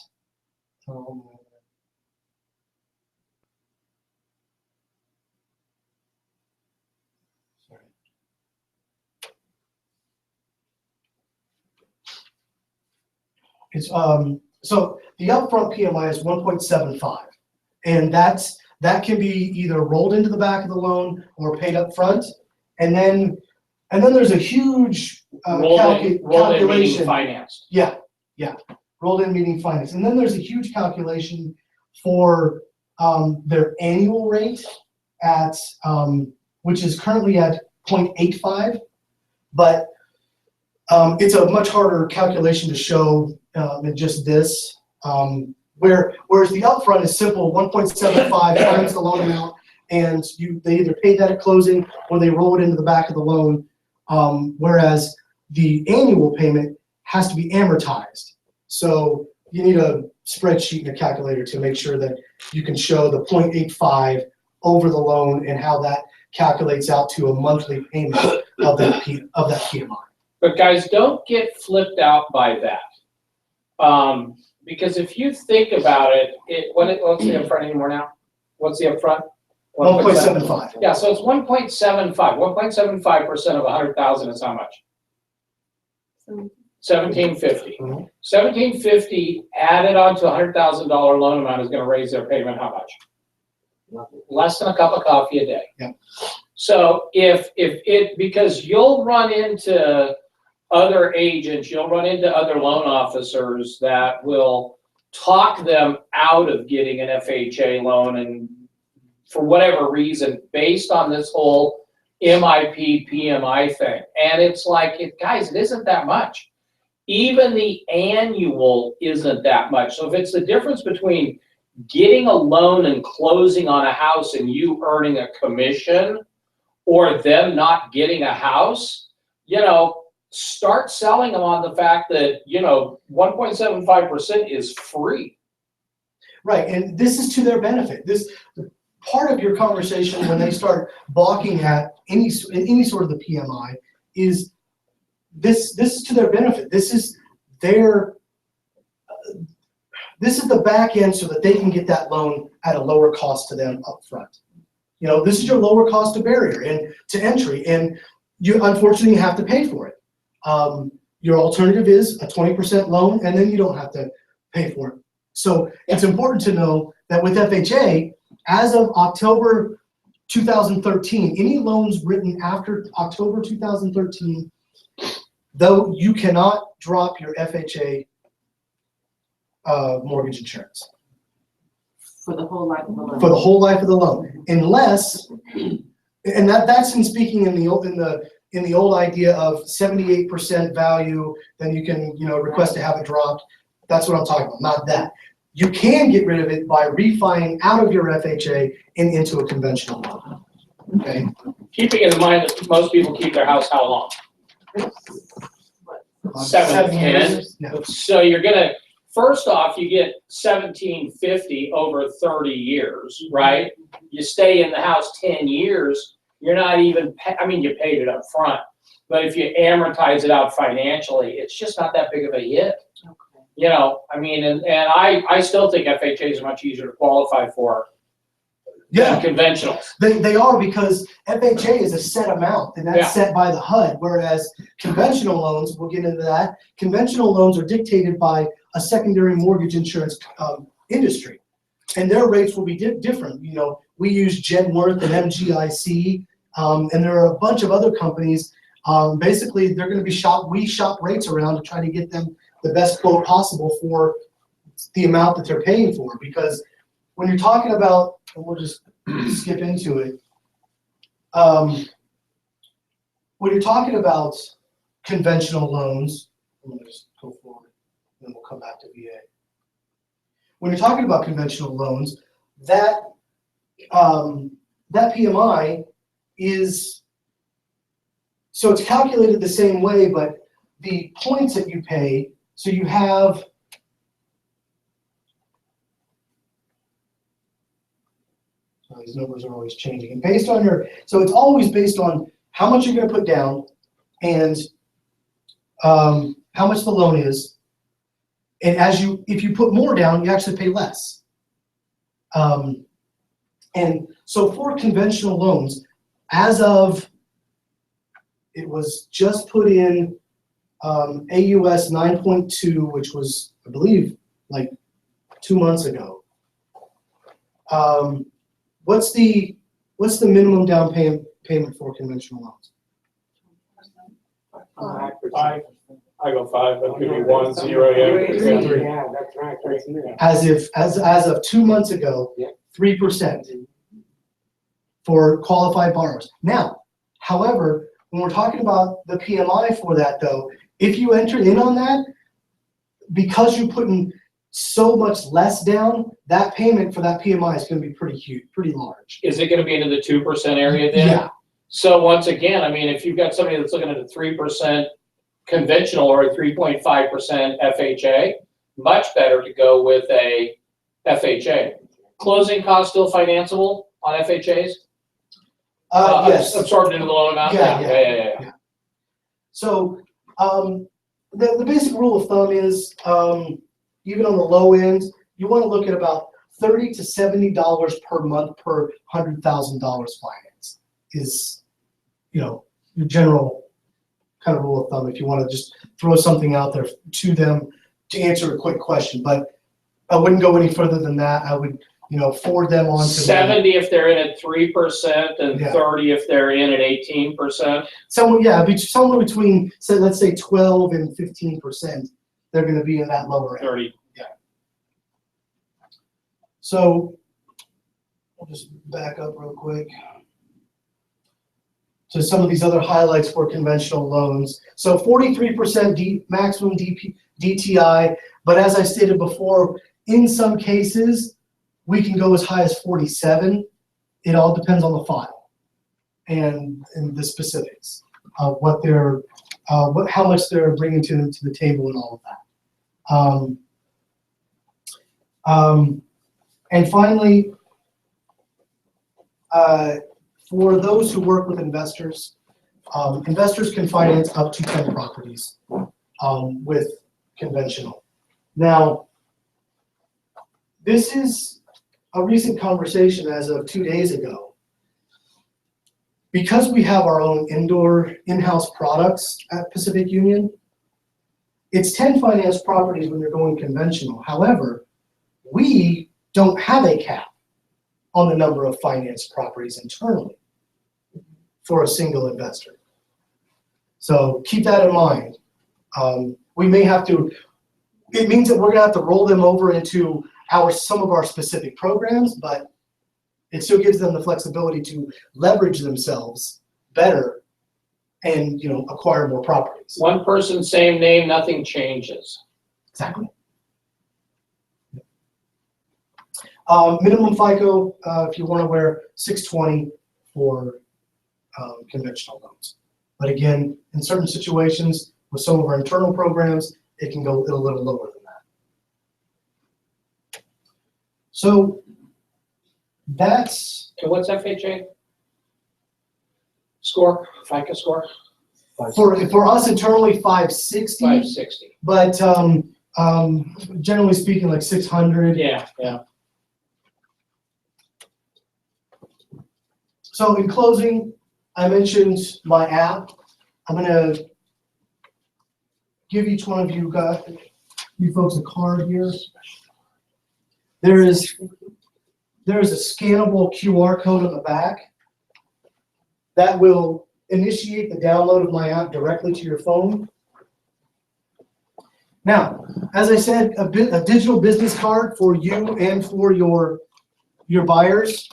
it's so the upfront PMI is 1.75, and that can be either rolled into the back of the loan or paid up front, and then there's a huge Rolled in meaning calculation. financed. Yeah, rolled in meaning finance, and then there's a huge calculation for their annual rate at which is currently at 0.85, but it's a much harder calculation to show than just this. Whereas the upfront is simple, 1.75 times the loan amount, and they either pay that at closing or they roll it into the back of the loan. Whereas the annual payment has to be amortized. So you need a spreadsheet and a calculator to make sure that you can show the 0.85 over the loan and how that calculates out to a monthly payment of that PMI. But guys, don't get flipped out by that. Because if you think about it, what's the upfront anymore now? What's the upfront? 1.75. Yeah, so it's 1.75. 1.75% of 100,000 is how much? $1,750. Mhm. $1,750 added on to a $100,000 loan amount is gonna raise their payment how much? Less than a cup of coffee a day. Yeah. So because you'll run into other agents, you'll run into other loan officers that will talk them out of getting an FHA loan, and for whatever reason, based on this whole MIP, PMI thing. And it's like, guys, it isn't that much. Even the annual isn't that much. So if it's the difference between getting a loan and closing on a house and you earning a commission, or them not getting a house, start selling them on the fact that, 1.75% is free. Right, and this is to their benefit. This part of your conversation when they start balking at any sort of the PMI is this is to their benefit. This is the back end so that they can get that loan at a lower cost to them up front. This is your lower cost of barrier and to entry, and you unfortunately have to pay for it. Your alternative is a 20% loan, and then you don't have to pay for it. So it's important to know that with FHA, as of October 2013, any loans written after October 2013, though you cannot drop your FHA mortgage insurance. For the whole life of the loan. For the whole life of the loan, unless, and that's in speaking in the old idea of 78% value, then you can request to have it dropped. That's what I'm talking about, not that. You can get rid of it by refining out of your FHA and into a conventional loan. Okay. Keeping in mind that most people keep their house how long? 7 to 10. Yeah. So you're gonna, first off, you get $1,750 over 30 years, right? You stay in the house 10 years, you're not even, you paid it up front, but if you amortize it out financially, it's just not that big of a hit. And I still think FHAs are much easier to qualify for than conventional. They are, because FHA is a set amount, and that's set by the HUD, whereas conventional loans, we'll get into that, conventional loans are dictated by a secondary mortgage insurance industry, and their rates will be different. We use Genworth and MGIC, and there are a bunch of other companies. Basically, they're going to be we shop rates around to try to get them the best quote possible for the amount that they're paying for, because when you're talking about, and we'll just skip into it, when you're talking about conventional loans, I'm going to just go forward, then we'll come back to VA. When you're talking about conventional loans, that PMI is, so it's calculated the same way, but the points that you pay, so you have, these numbers are always changing, and based on so it's always based on how much you're going to put down and how much the loan is, and if you put more down, you actually pay less. And so for conventional loans, as of, it was just put in AUS 9.2, which was, I believe, like 2 months ago. What's the minimum down payment for conventional loans? 5. I go 5, but could be 1, 0, yeah. 3. Yeah, that's right. That's me. As of 2 months ago, 3% for qualified borrowers. Now, however, when we're talking about the PMI for that, though, if you enter in on that, because you're putting so much less down, that payment for that PMI is going to be pretty huge, pretty large. Is it going to be into the 2% area then? Yeah. So once again, if you've got somebody that's looking at a 3% conventional or a 3.5% FHA, much better to go with a FHA. Closing costs still financeable on FHAs? Yes. Absorbed into the loan amount? Yeah. So the basic rule of thumb is, even on the low end, you want to look at about $30 to $70 per month per $100,000 finance is, your general kind of rule of thumb if you want to just throw something out there to them to answer a quick question. But I wouldn't go any further than that. I would, forward them on to them. 70 if they're in at 3% and Yeah. 30 if they're in at 18%. Somewhere between, say, let's say 12 and 15%, they're going to be in that lower end. 30. So I'll just back up real quick to some of these other highlights for conventional loans. So 43% maximum DTI, but as I stated before, in some cases, we can go as high as 47. It all depends on the file and the specifics of what they're, how much they're bringing to the table and all of that. And finally, for those who work with investors, investors can finance up to 10 properties with conventional. Now, this is a recent conversation as of 2 days ago. Because we have our own in-house products at Pacific Union, it's 10 finance properties when you're going conventional. However, we don't have a cap on the number of finance properties internally for a single investor. So keep that in mind. We may have to, it means that we're gonna have to roll them over into some of our specific programs, but it still gives them the flexibility to leverage themselves better and acquire more properties. One person, same name, nothing changes. Exactly. Minimum FICO, if you want to wear 620 for conventional loans. But again, in certain situations with some of our internal programs, it can go a little lower than that. So that's And what's FHA score, FICO score? for us internally 560, 560. but generally speaking like 600. Yeah. So in closing, I mentioned my app. I'm gonna give each one of you folks a card here. There is a scannable QR code on the back that will initiate the download of my app directly to your phone. Now, as I said, a digital business card for you and for your buyers.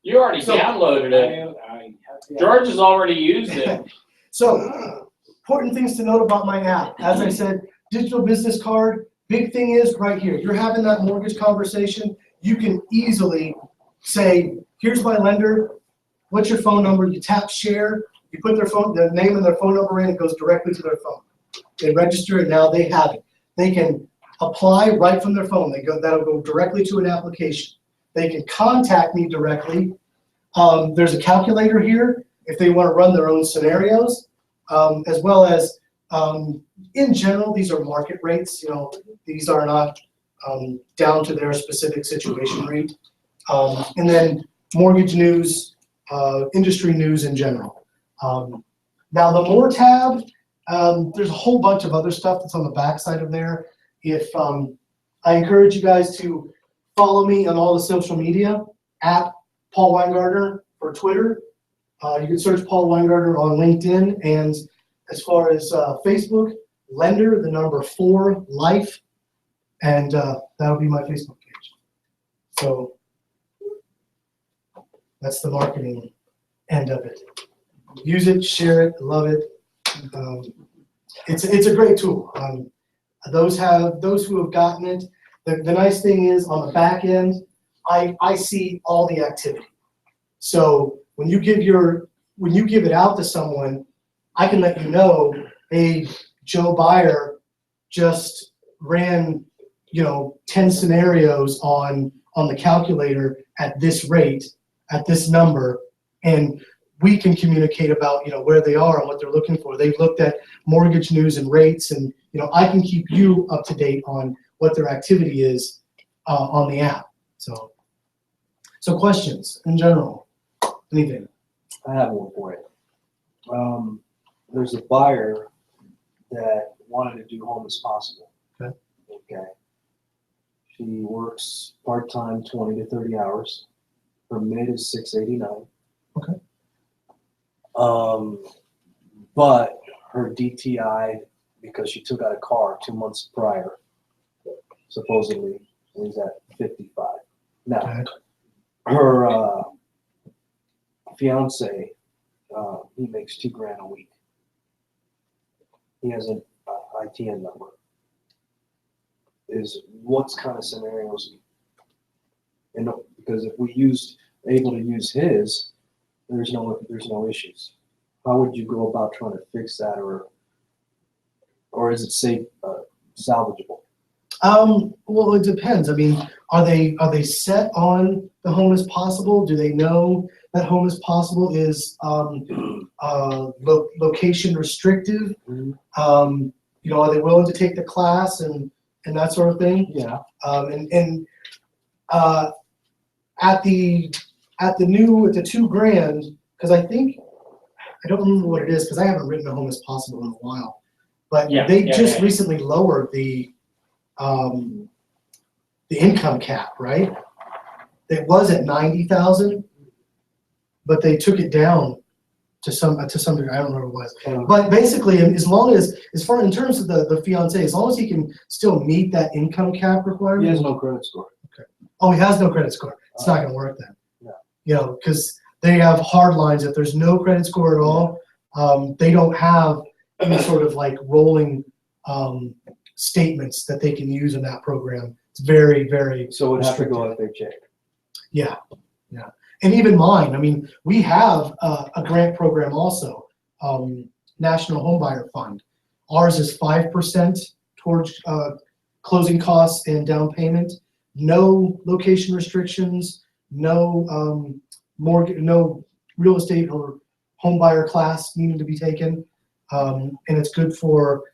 You already So- downloaded it. George has already used it. So, important things to note about my app. As I said, digital business card, big thing is right here. You're having that mortgage conversation, you can easily say, here's my lender, what's your phone number? You tap share, you put their name and their phone number in, it goes directly to their phone. They register it, now they have it. They can apply right from their phone. That'll go directly to an application. They can contact me directly. There's a calculator here if they want to run their own scenarios, as well as in general, these are market rates. These are not down to their specific situation rate. And then mortgage news, industry news in general. Now the More tab, there's a whole bunch of other stuff that's on the back side of there. If I encourage you guys to follow me on all the social media at Paul Weingartner for Twitter. You can search Paul Weingartner on LinkedIn, and as far as Facebook, Lender, the number 4 Life, and that'll be my Facebook page. So that's the marketing end of it. Use it, share it, love it. It's a great tool. Those who have gotten it. The nice thing is on the back end, I see all the activity. So when you give it out to someone, I can let you know, hey, Joe Buyer just ran 10 scenarios on the calculator at this rate, at this number, and we can communicate about where they are and what they're looking for. They've looked at mortgage news and rates, and I can keep you up to date on what their activity is on the app. So So questions in general, anything? I have one for you. There's a buyer that wanted to do home as possible. Okay. Okay. She works part-time, 20 to 30 hours. Her mid is 689. Okay. But her DTI, because she took out a car 2 months prior, supposedly is at 55. Now, Okay. her fiance, he makes $2,000 a week. He has an ITN number. What kind of scenarios? And because if we able to use his, there's no issues. How would you go about trying to fix that, or is it safe, salvageable? Well, it depends. I mean, are they set on the home as possible? Do they know that home as possible is location restrictive? Mhm. You know, are they willing to take the class and that sort of thing? Yeah. At the $2,000, because I don't remember what it is because I haven't written a home as possible in a while, but Yeah, they yeah, just yeah. recently lowered the income cap, right? It was at 90,000, but they took it down to some degree. I don't remember what it was. But basically, in terms of the fiance, as long as he can still meet that income cap requirement. He has no credit score. Oh, he has no credit score. It's not going to work then. No. You know, because they have hard lines. If there's no credit score at all, they don't have any sort of like rolling statements that they can use in that program. It's very, very So it would have to restricted. go FHA. Yeah. And even mine, I mean, we have a grant program also, National Homebuyer Fund. Ours is 5% towards closing costs and down payment. No location restrictions, no no real estate or home buyer class needing to be taken. And it's good for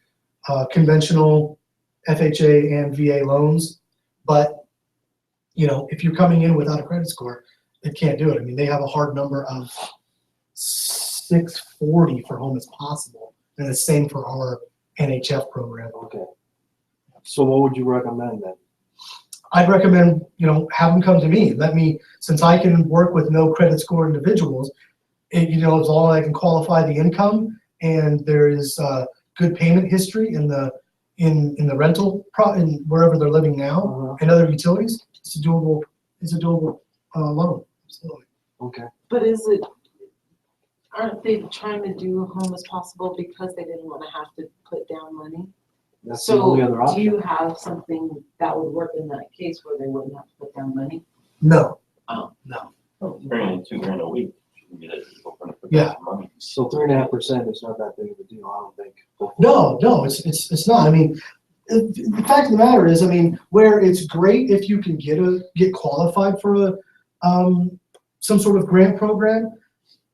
conventional FHA and VA loans. But, you know, if you're coming in without a credit score, it can't do it. I mean, they have a hard number of 640 for home as possible. And the same for our NHF program. Okay. So what would you recommend then? I'd recommend, you know, have them come to me. Since I can work with no credit score individuals, you know, as long as I can qualify the income and there is good payment history in the rental in wherever they're living now and other utilities, it's a doable loan. Absolutely. Okay. But aren't they trying to do a home as possible because they didn't want to have to put down money? That's the only other So do option. you have something that would work in that case where they wouldn't have to put down money? No. Oh. No. Bringing in $2,000 a week. You can get it open up for Yeah. some money. So 3.5% is not that big of a deal, I don't think. No, it's not. I mean, the fact of the matter is, I mean, where it's great if you can get qualified for some sort of grant program,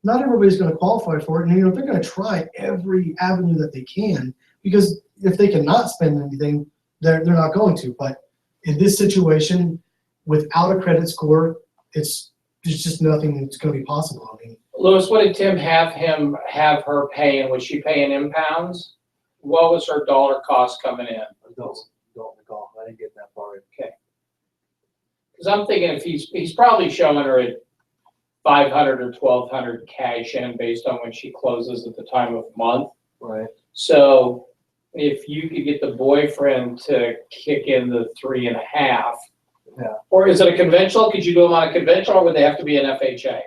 not everybody's going to qualify for it. And, you know, they're going to try every avenue that they can, because if they cannot spend anything, they're not going to. But in this situation, without a credit score, there's just nothing that's going to be possible. I mean, Louis, what did Tim have her paying? Was she paying in pounds? What was her dollar cost coming in? I don't recall. I didn't get that far. Because I'm thinking if he's probably showing her at 500 or 1,200 cash in based on when she closes at the time of month. Right. So if you could get the boyfriend to kick in the 3.5, Yeah. Or is it a conventional? Could you do them on a conventional, or would they have to be an FHA?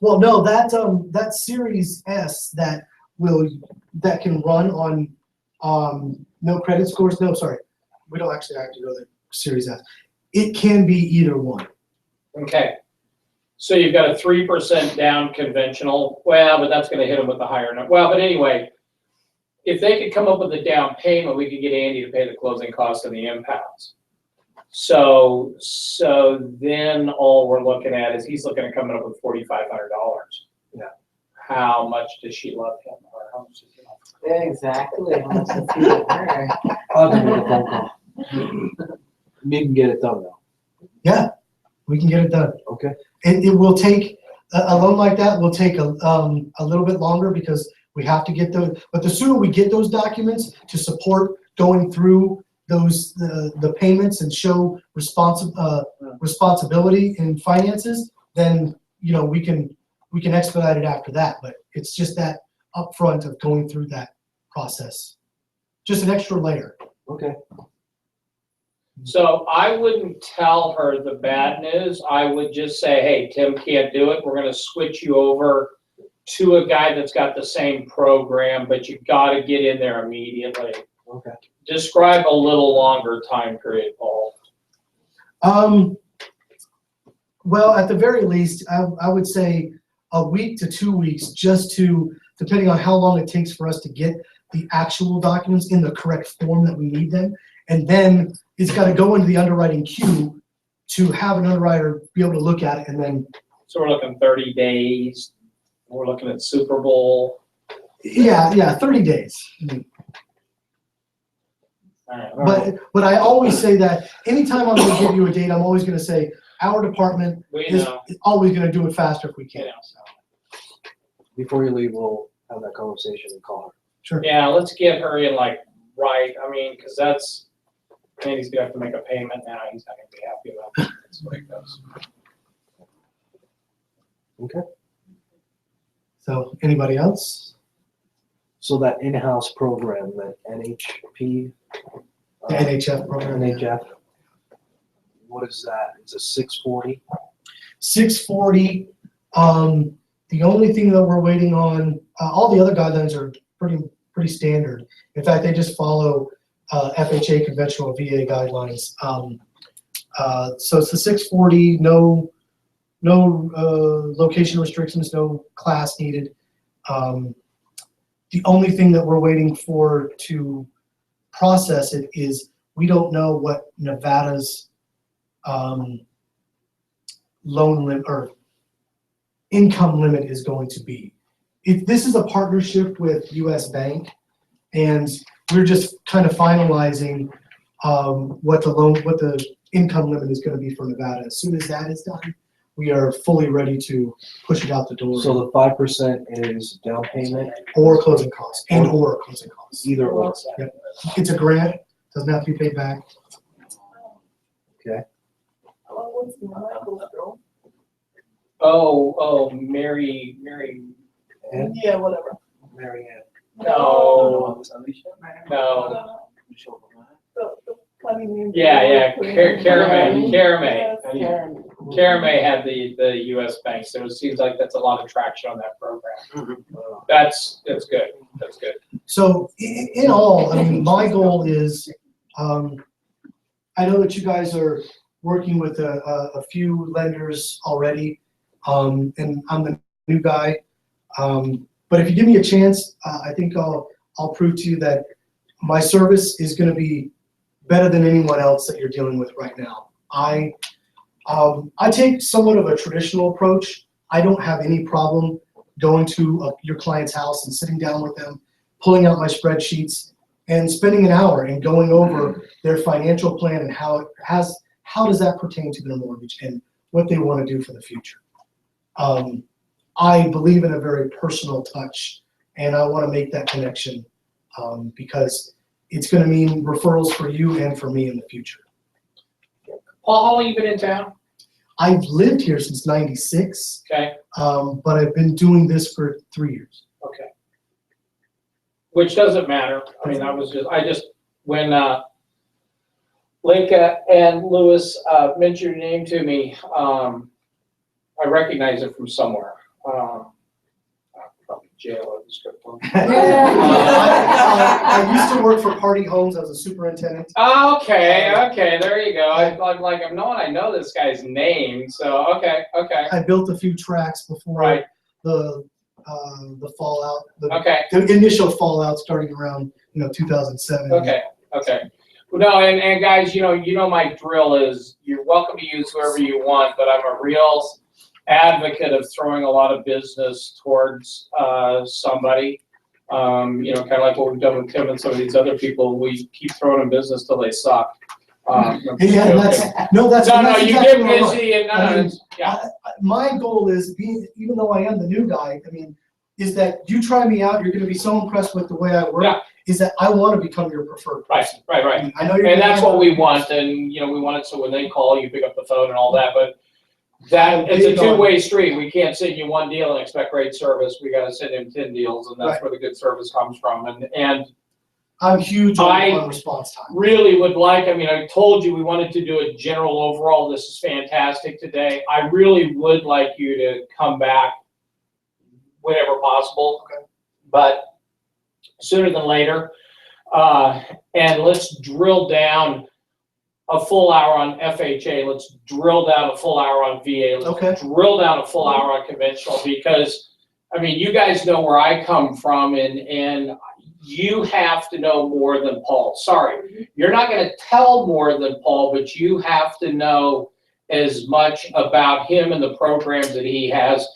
well, no, that Series S that can run on no credit scores. No, sorry, we don't actually have to go to Series S. It can be either one. Okay. So you've got a 3% down conventional. Well, but that's going to hit them with the higher number. Well, but anyway, if they could come up with a down payment, we could get Andy to pay the closing cost of the impounds. So then all we're looking at is he's looking at coming up with $4,500. Yeah. How much does she love him, or how much does he love her? Yeah, exactly. How much does he get there? I'll have to make a phone call. You can get it done though. Yeah. We can get it done. Okay. It will take, a loan like that will take a little bit longer because we have to get those, but the sooner we get those documents to support going through those, the payments and show responsibility in finances, then, you know, we can expedite it after that, but it's just that upfront of going through that process. Just an extra layer. Okay. So I wouldn't tell her the bad news. I would just say, hey, Tim can't do it. We're gonna switch you over to a guy that's got the same program, but you gotta get in there immediately. Okay. Describe a little longer time period, Paul. Well, at the very least, I would say a week to 2 weeks, just to, depending on how long it takes for us to get the actual documents in the correct form that we need them. And then it's got to go into the underwriting queue to have an underwriter be able to look at it and then. So we're looking 30 days. We're looking at Super Bowl. Yeah, 30 days. All right. But I always say that anytime I'm going to give you a date, I'm always going to say our department We is know. always going to do it faster if we can. Yeah. So, Before you leave, we'll have that conversation and call her. sure. Yeah, let's get her in like right. I mean, because that's, Andy's gonna have to make a payment now. He's not gonna be happy about that. That's the way it goes. Okay. So anybody else? So that in-house program, that NHP. The NHF program. NHF. What is that? It's a 640? 640. The only thing that we're waiting on, all the other guidelines are pretty standard. In fact, they just follow FHA conventional VA guidelines. So it's the 640, no location restrictions, no class needed. The only thing that we're waiting for to process it is we don't know what Nevada's loan limit or income limit is going to be. This is a partnership with US Bank, and we're just kind of finalizing what the income limit is going to be for Nevada. As soon as that is done, we are fully ready to push it out the door. So the 5% is down payment, or closing costs, or closing costs. either or. Yep. It's a grant, doesn't have to be paid back. Okay. How long was Michael's girl? Oh, Mary. And Yeah, whatever. Mary Ann. No. No. The funny name. Yeah. Caramay. Yes, Caramay had the U.S. bank, so it seems like that's a lot of traction on that program. That's good. That's good. So in all, I mean, my goal is, I know that you guys are working with a few lenders already, and I'm the new guy. But if you give me a chance, I think I'll prove to you that my service is going to be better than anyone else that you're dealing with right now. I take somewhat of a traditional approach. I don't have any problem going to your client's house and sitting down with them, pulling out my spreadsheets, and spending an hour and going over their financial plan and how does that pertain to their mortgage and what they want to do for the future. I believe in a very personal touch, and I want to make that connection because it's going to mean referrals for you and for me in the future. Paul, how long you been in town? I've lived here since '96, Okay. but I've been doing this for 3 years. Okay. Which doesn't matter. I mean, when Linka and Lewis mentioned your name to me, I recognize it from somewhere. Probably jail or the strip club. I used to work for Party Homes as a superintendent. Okay, there you go. I'm like, I know this guy's name, so okay. I built a few tracks before Right. the fallout, Okay. the initial fallout starting around 2007. Okay. Well, no, and guys, you know my drill is you're welcome to use whoever you want, but I'm a real advocate of throwing a lot of business towards somebody. Kind of like what we've done with Tim and some of these other people. We keep throwing them business till they suck. Yeah, that's, no, that's. No, that's you exactly get right. busy and, I mean, yeah, My goal is, even though I am the new guy, I mean, is that you try me out, you're gonna be so impressed with the way I work, Yeah. is that I wanna become your preferred right, person. right. I know you're. And gonna that's have- what we want, and, we want it so when they call, you pick up the phone and all that, but that, it's a Big on- two-way street. We can't send you one deal and expect great service. We gotta send him 10 deals, and that's Right. where the good service comes from. And I'm huge I- on response time. really would like, I told you we wanted to do a general overall. This is fantastic today. I really would like you to come back whenever possible. Okay. But sooner than later. And let's drill down a full hour on FHA. Let's drill down a full hour on VA. Let's Okay. drill down a full hour on conventional, because, you guys know where I come from, and you have to know more than Paul. Sorry, you're not gonna tell more than Paul, but you have to know as much about him and the programs that he has.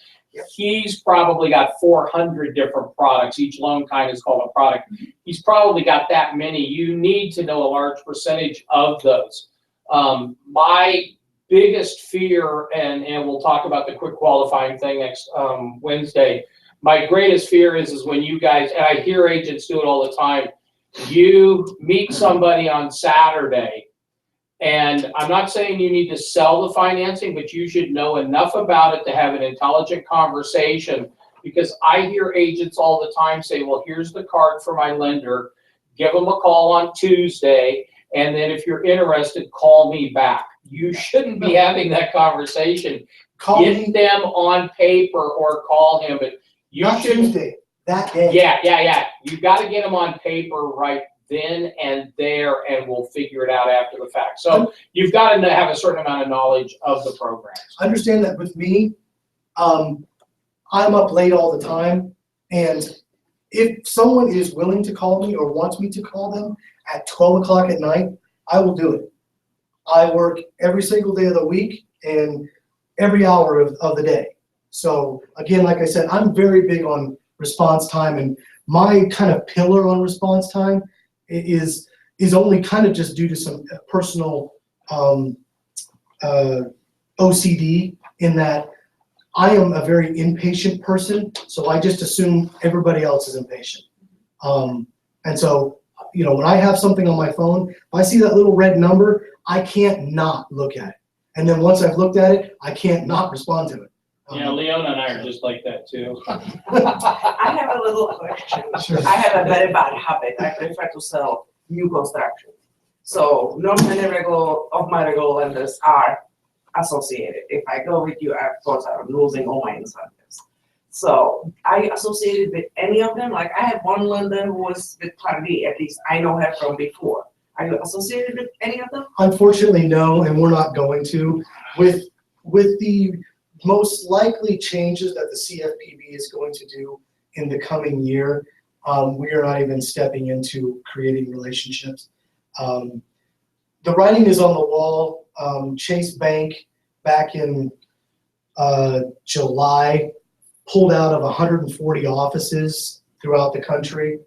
He's probably got 400 different products. Each loan kind is called a product. He's probably got that many. You need to know a large percentage of those. My biggest fear, and we'll talk about the quick qualifying thing next Wednesday. My greatest fear is when you guys, and I hear agents do it all the time, you meet somebody on Saturday, and I'm not saying you need to sell the financing, but you should know enough about it to have an intelligent conversation. Because I hear agents all the time say, well, here's the card for my lender, give them a call on Tuesday, and then if you're interested, call me back. You shouldn't be having that conversation. Call Get me, them on paper or call him, but you not should. Tuesday, that day. Yeah. You gotta get them on paper right then and there, and we'll figure it out after the fact. So you've got to have a certain amount of knowledge of the programs. Understand that with me, I'm up late all the time, and if someone is willing to call me or wants me to call them at 12 o'clock at night, I will do it. I work every single day of the week and every hour of the day. So again, like I said, I'm very big on response time, and my kind of pillar on response time is only kind of just due to some personal OCD, in that I am a very impatient person, so I just assume everybody else is impatient. And so, when I have something on my phone, if I see that little red number, I can't not look at it. And then once I've looked at it, I can't not respond to it. Leona and I are just like that too. I have a little question. Sure. I have a very bad habit. I prefer to sell new construction. So not many of my regular lenders are associated. If I go with you, of course, I'm losing all my incentives. So I associated with any of them. Like I have one lender who was with Party, at least I know her from before. Are you associated with any of them? Unfortunately, no, and we're not going to. With the most likely changes that the CFPB is going to do in the coming year, we are not even stepping into creating relationships. The writing is on the wall. Chase Bank back in July pulled out of 140 offices throughout the country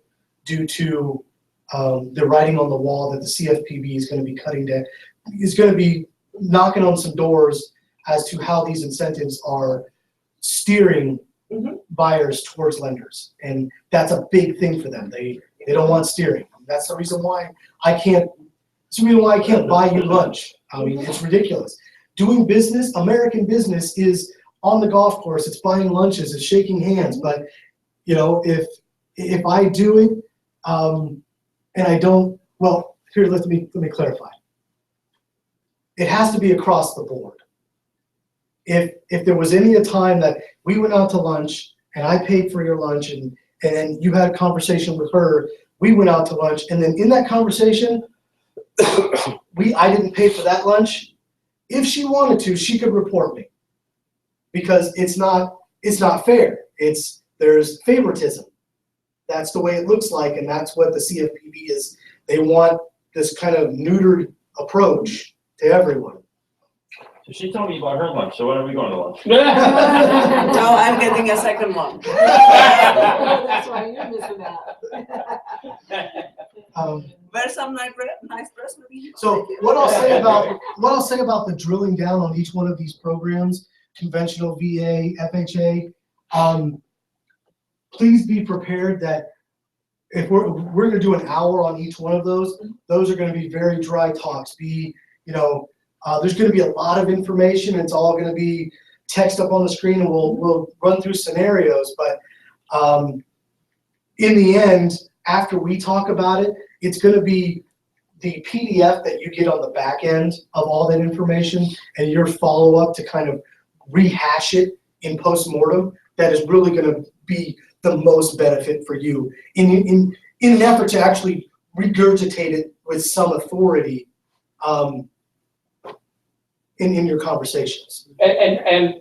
due to the writing on the wall that the CFPB is going to be cutting down, is going to be knocking on some doors as to how these incentives are steering buyers towards lenders. And that's a big thing for them. They don't want steering. That's the reason why I can't buy you lunch. I mean, it's ridiculous. Doing business, American business, is on the golf course, it's buying lunches, it's shaking hands. But if I do it, and I don't, well, here, let me clarify. It has to be across the board. If there was any a time that we went out to lunch and I paid for your lunch and you had a conversation with her, we went out to lunch, and then in that conversation, I didn't pay for that lunch. If she wanted to, she could report me, because it's not fair. There's favoritism. That's the way it looks like, and that's what the CFPB is. They want this kind of neutered approach to everyone. So she told me about her lunch, so when are we going to lunch? No, I'm getting a second one. That's why you're missing out. Wear some nice dress maybe. So what I'll say about the drilling down on each one of these programs, conventional, VA, FHA, please be prepared that if we're going to do an hour on each one of those are going to be very dry talks. There's going to be a lot of information. It's all going to be text up on the screen, and we'll run through scenarios. But in the end, after we talk about it, it's going to be the PDF that you get on the back end of all that information, and your follow up to kind of rehash it in postmortem. That is really going to be the most benefit for you in an effort to actually regurgitate it with some authority in your conversations. And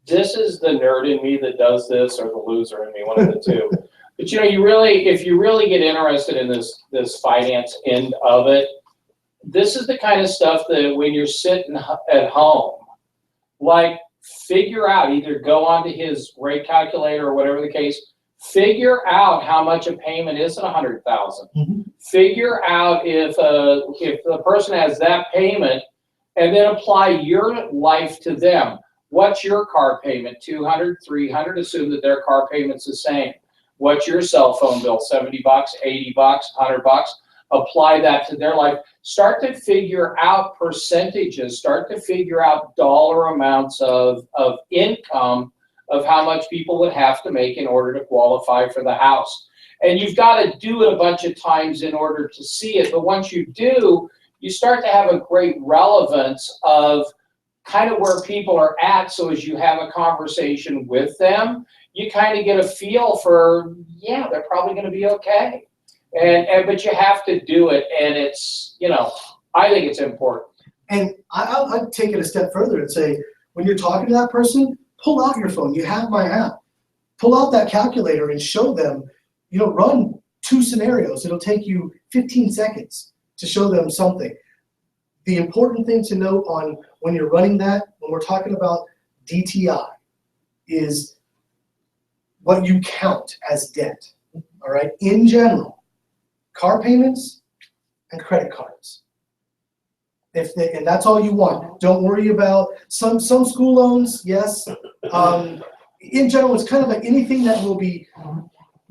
this is the nerd in me that does this, or the loser in me, one of the two. But if you really get interested in this finance end of it, this is the kind of stuff that when you're sitting at home, like figure out, either go onto his rate calculator or whatever the case, figure out how much a payment is at $100,000. Mm-hmm. Figure out if the person has that payment, and then apply your life to them. What's your car payment? $200, $300. Assume that their car payment's the same. What's your cell phone bill? $70, $80, $100. Apply that to their life. Start to figure out percentages. Start to figure out dollar amounts of income of how much people would have to make in order to qualify for the house. And you've got to do it a bunch of times in order to see it. But once you do, you start to have a great relevance of kind of where people are at. So as you have a conversation with them, you kind of get a feel for, yeah, they're probably going to be okay. But you have to do it. And it's, I think it's important. And I'd take it a step further and say, when you're talking to that person, pull out your phone. You have my app. Pull out that calculator and show them, run 2 scenarios. It'll take you 15 seconds to show them something. The important thing to note on when you're running that, when we're talking about DTI, is what you count as debt. All right. In general, car payments and credit cards. And that's all you want. Don't worry about some school loans. Yes. In general, it's kind of like anything that will be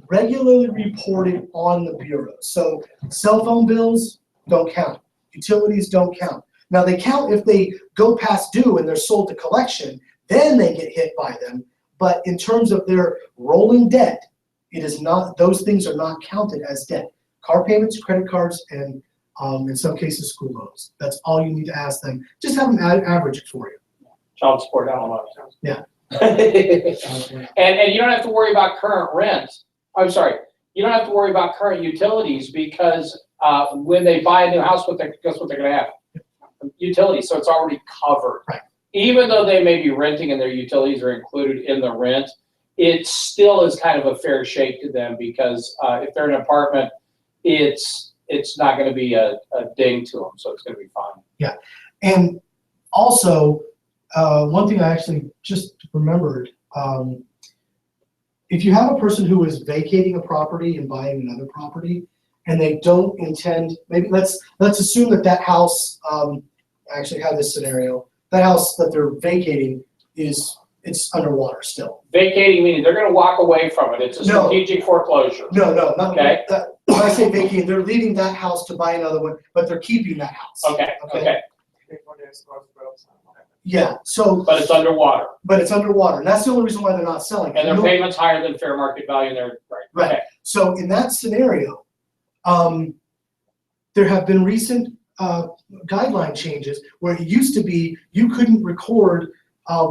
regularly reported on the bureau. So cell phone bills don't count. Utilities don't count. Now they count if they go past due and they're sold to collection, then they get hit by them. But in terms of their rolling debt, it is not, those things are not counted as debt. Car payments, credit cards, and in some cases, school loans. That's all you need to ask them. Just have them average it for you. Child support, I don't know. Yeah. And you don't have to worry about current rent. I'm sorry. You don't have to worry about current utilities because when they buy a new house, guess what they're going to have? Utilities. So it's already covered. Right. Even though they may be renting and their utilities are included in the rent, it still is kind of a fair shake to them because if they're in an apartment, it's not going to be a ding to them, so it's going to be fine. Yeah, and also one thing I actually just remembered: if you have a person who is vacating a property and buying another property, and they don't intend, maybe let's assume that house. I actually have this scenario. That house that they're vacating it's underwater still. Vacating meaning they're going to walk away from it. It's a strategic foreclosure. No, not okay. When I say vacating, they're leaving that house to buy another one, but they're keeping that house. Okay. Yeah. So. But it's underwater. But it's underwater, and that's the only reason why they're not selling. And their payment's higher than fair market value. And they're right. Okay. So in that scenario, there have been recent guideline changes where it used to be you couldn't record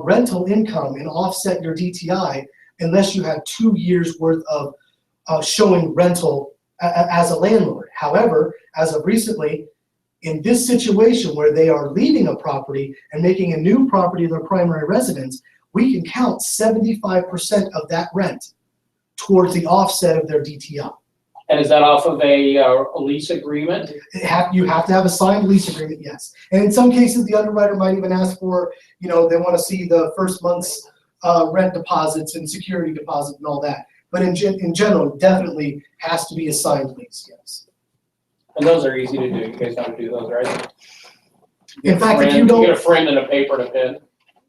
rental income and offset your DTI unless you had 2 years worth of showing rental as a landlord. However, as of recently, in this situation where they are leaving a property and making a new property their primary residence, we can count 75% of that rent towards the offset of their DTI. And is that off of a lease agreement? You have to have a signed lease agreement, yes. And in some cases, the underwriter might even ask for, they want to see the first month's rent deposits and security deposit and all that. But in general, it definitely has to be a signed lease, yes. And those are easy to do. You guys know how to do those, right? In fact, if you You don't, get a friend and a paper and a pen.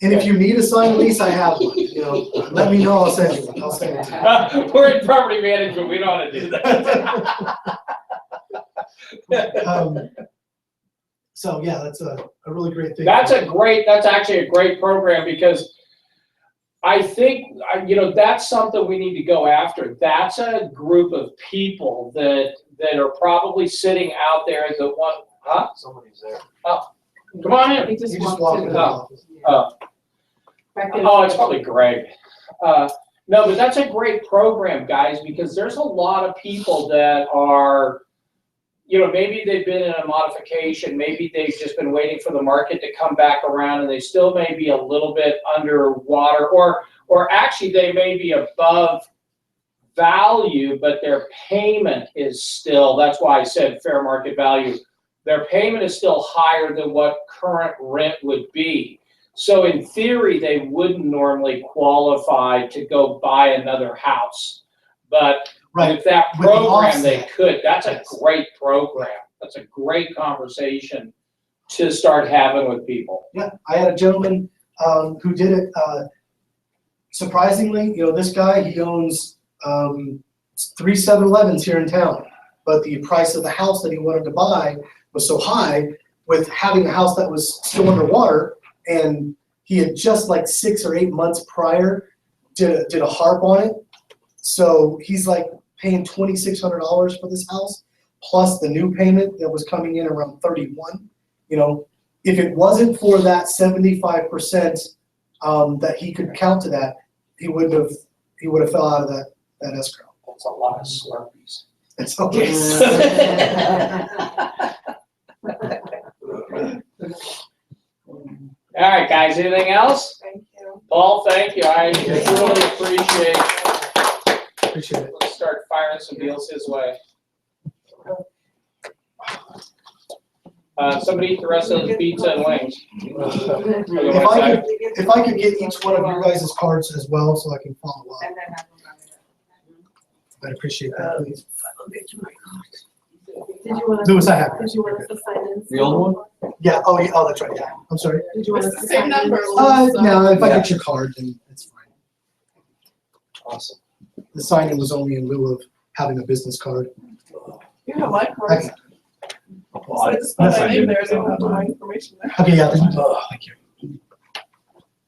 and if you need a signed lease, I have one, you know, let me know, I'll send you one, I'll send it to We're in property management, we don't want to do that. you. So, yeah, that's a really great thing. That's actually a great program because I think, you know, that's something we need to go after. That's a group of people that are probably sitting out there that want, huh? Somebody's there. Come on in. You just walk in the office. Oh, it's probably Greg. No, but that's a great program, guys, because there's a lot of people that are, you know, maybe they've been in a modification, maybe they've just been waiting for the market to come back around and they still may be a little bit underwater, or actually they may be above value, but their payment is still, that's why I said fair market value. Their payment is still higher than what current rent would be. So in theory, they wouldn't normally qualify to go buy another house. But Right. with that With the program, they offset. could. That's a great program. That's a great conversation to start having with people. Yeah, I had a gentleman who did it. Surprisingly, you know, this guy, he owns 3 7-Elevens here in town, but the price of the house that he wanted to buy was so high with having a house that was still underwater, and he had just like 6 or 8 months prior did a harp on it. So he's like paying $2,600 for this house, plus the new payment that was coming in around 31. You know, if it wasn't for that 75% that he could count to that, he would have fell out of that escrow. That's a lot of Slurpees. It's okay. All right, guys, anything else? Thank you. Paul, thank you. I really appreciate Appreciate it. Let's start firing some deals his way. Somebody eat the rest of the pizza and wings. If I could get each one of you guys' cards as well, so I can follow up, I'd appreciate that, please. Did you want Louis, I have it. Did you want us to sign in? The old one? Yeah, oh, yeah, oh, that's right, yeah, I'm sorry. Did you want us It's to the same sign number. in? No, if I Yeah. get your card, then it's fine. Awesome. The signing was only in lieu of having a business card. You have my card. Okay, So I just put my name there, they don't have my information there. okay, yeah, thank you.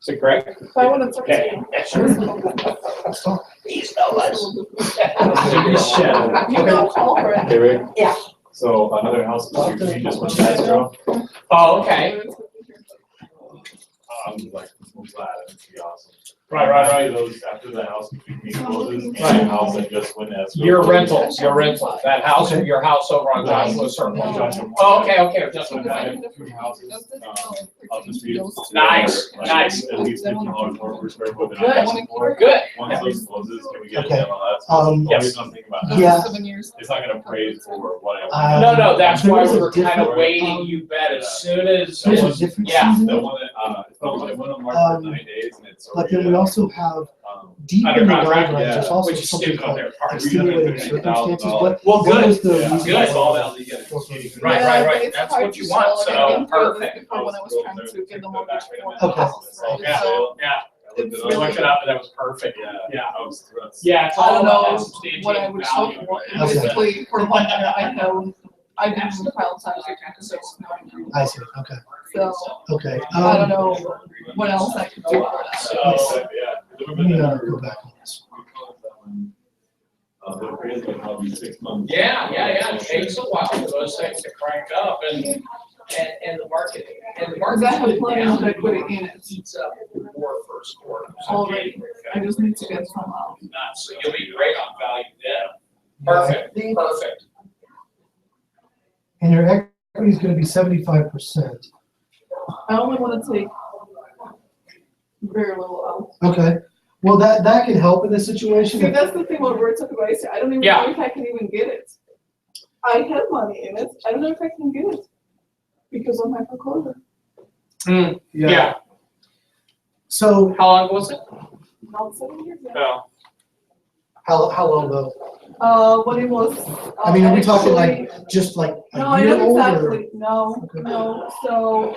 Is it correct? If I want to talk to Okay. you. Yeah, sure. Let's talk. He's no less. You know, call her. Hey, Rick? Yeah. So another house, you just went to escrow? Oh, okay. I'm like, I'm glad, that'd be awesome. Right. Those, after the house between closes, and the Right. house that just went escrow. Your rental. That house, your house over on Joshua Circle. Oh, okay, just So I have 2 houses, up the street. Nice, Like, nice. At least $50 more per square foot than Good. I asked for. Good. Once those closes, can we get Okay. an MLS? Um, Yes. I'm thinking about that. Yeah. 7 years. It's not gonna praise for what I. No, that's There why is we a were kind of different, waiting, you bet, as soon as. There's a different Yeah. season, The one that, it's the one that went on market for 9 days and it's. but then we already, also have um, deep Under in the contract, guidelines, there's yeah. also Which is something stupid on called their part. extenuating circumstances. What Well, what was good. the Yeah, reason I for saw that? that, you get it. Right, Yeah, right, but right. it's That's hard what to you want, sell, and I so didn't do this perfect. before when I was trying to get the mortgage for it. Okay. Yeah. So, Yeah, It's we looked it up and that was perfect. Yeah. Yeah. I was thrust. Yeah, it's I all don't about that know substantiated what I would sell value. for. Okay. Basically, for one year, I know, I didn't even file tax returns, so it's not. I see, okay, So, okay. I don't know what else I could do for that. So, Yeah. Let me go back on this. The appraisal will probably 6 months. yeah, it takes a while for those things to crank up and the market, Because I have plenty of equity in it Heats up more first quarter. already. I just need to get some out. So you'll be great on value then. Perfect. And your equity is gonna be 75%. I only want to take very little out. Okay, well, that can help in this situation. See, that's the thing what we're talking about. I don't even Yeah. know if I can even get it. I have money in it. I don't know if I can get it because of my foreclosure. Yeah. So, How long was it? About 7 years now. Oh. How long ago? When it was. I mean, are we talking actually- like, just like No, a year not old or? exactly, no, Okay. no, so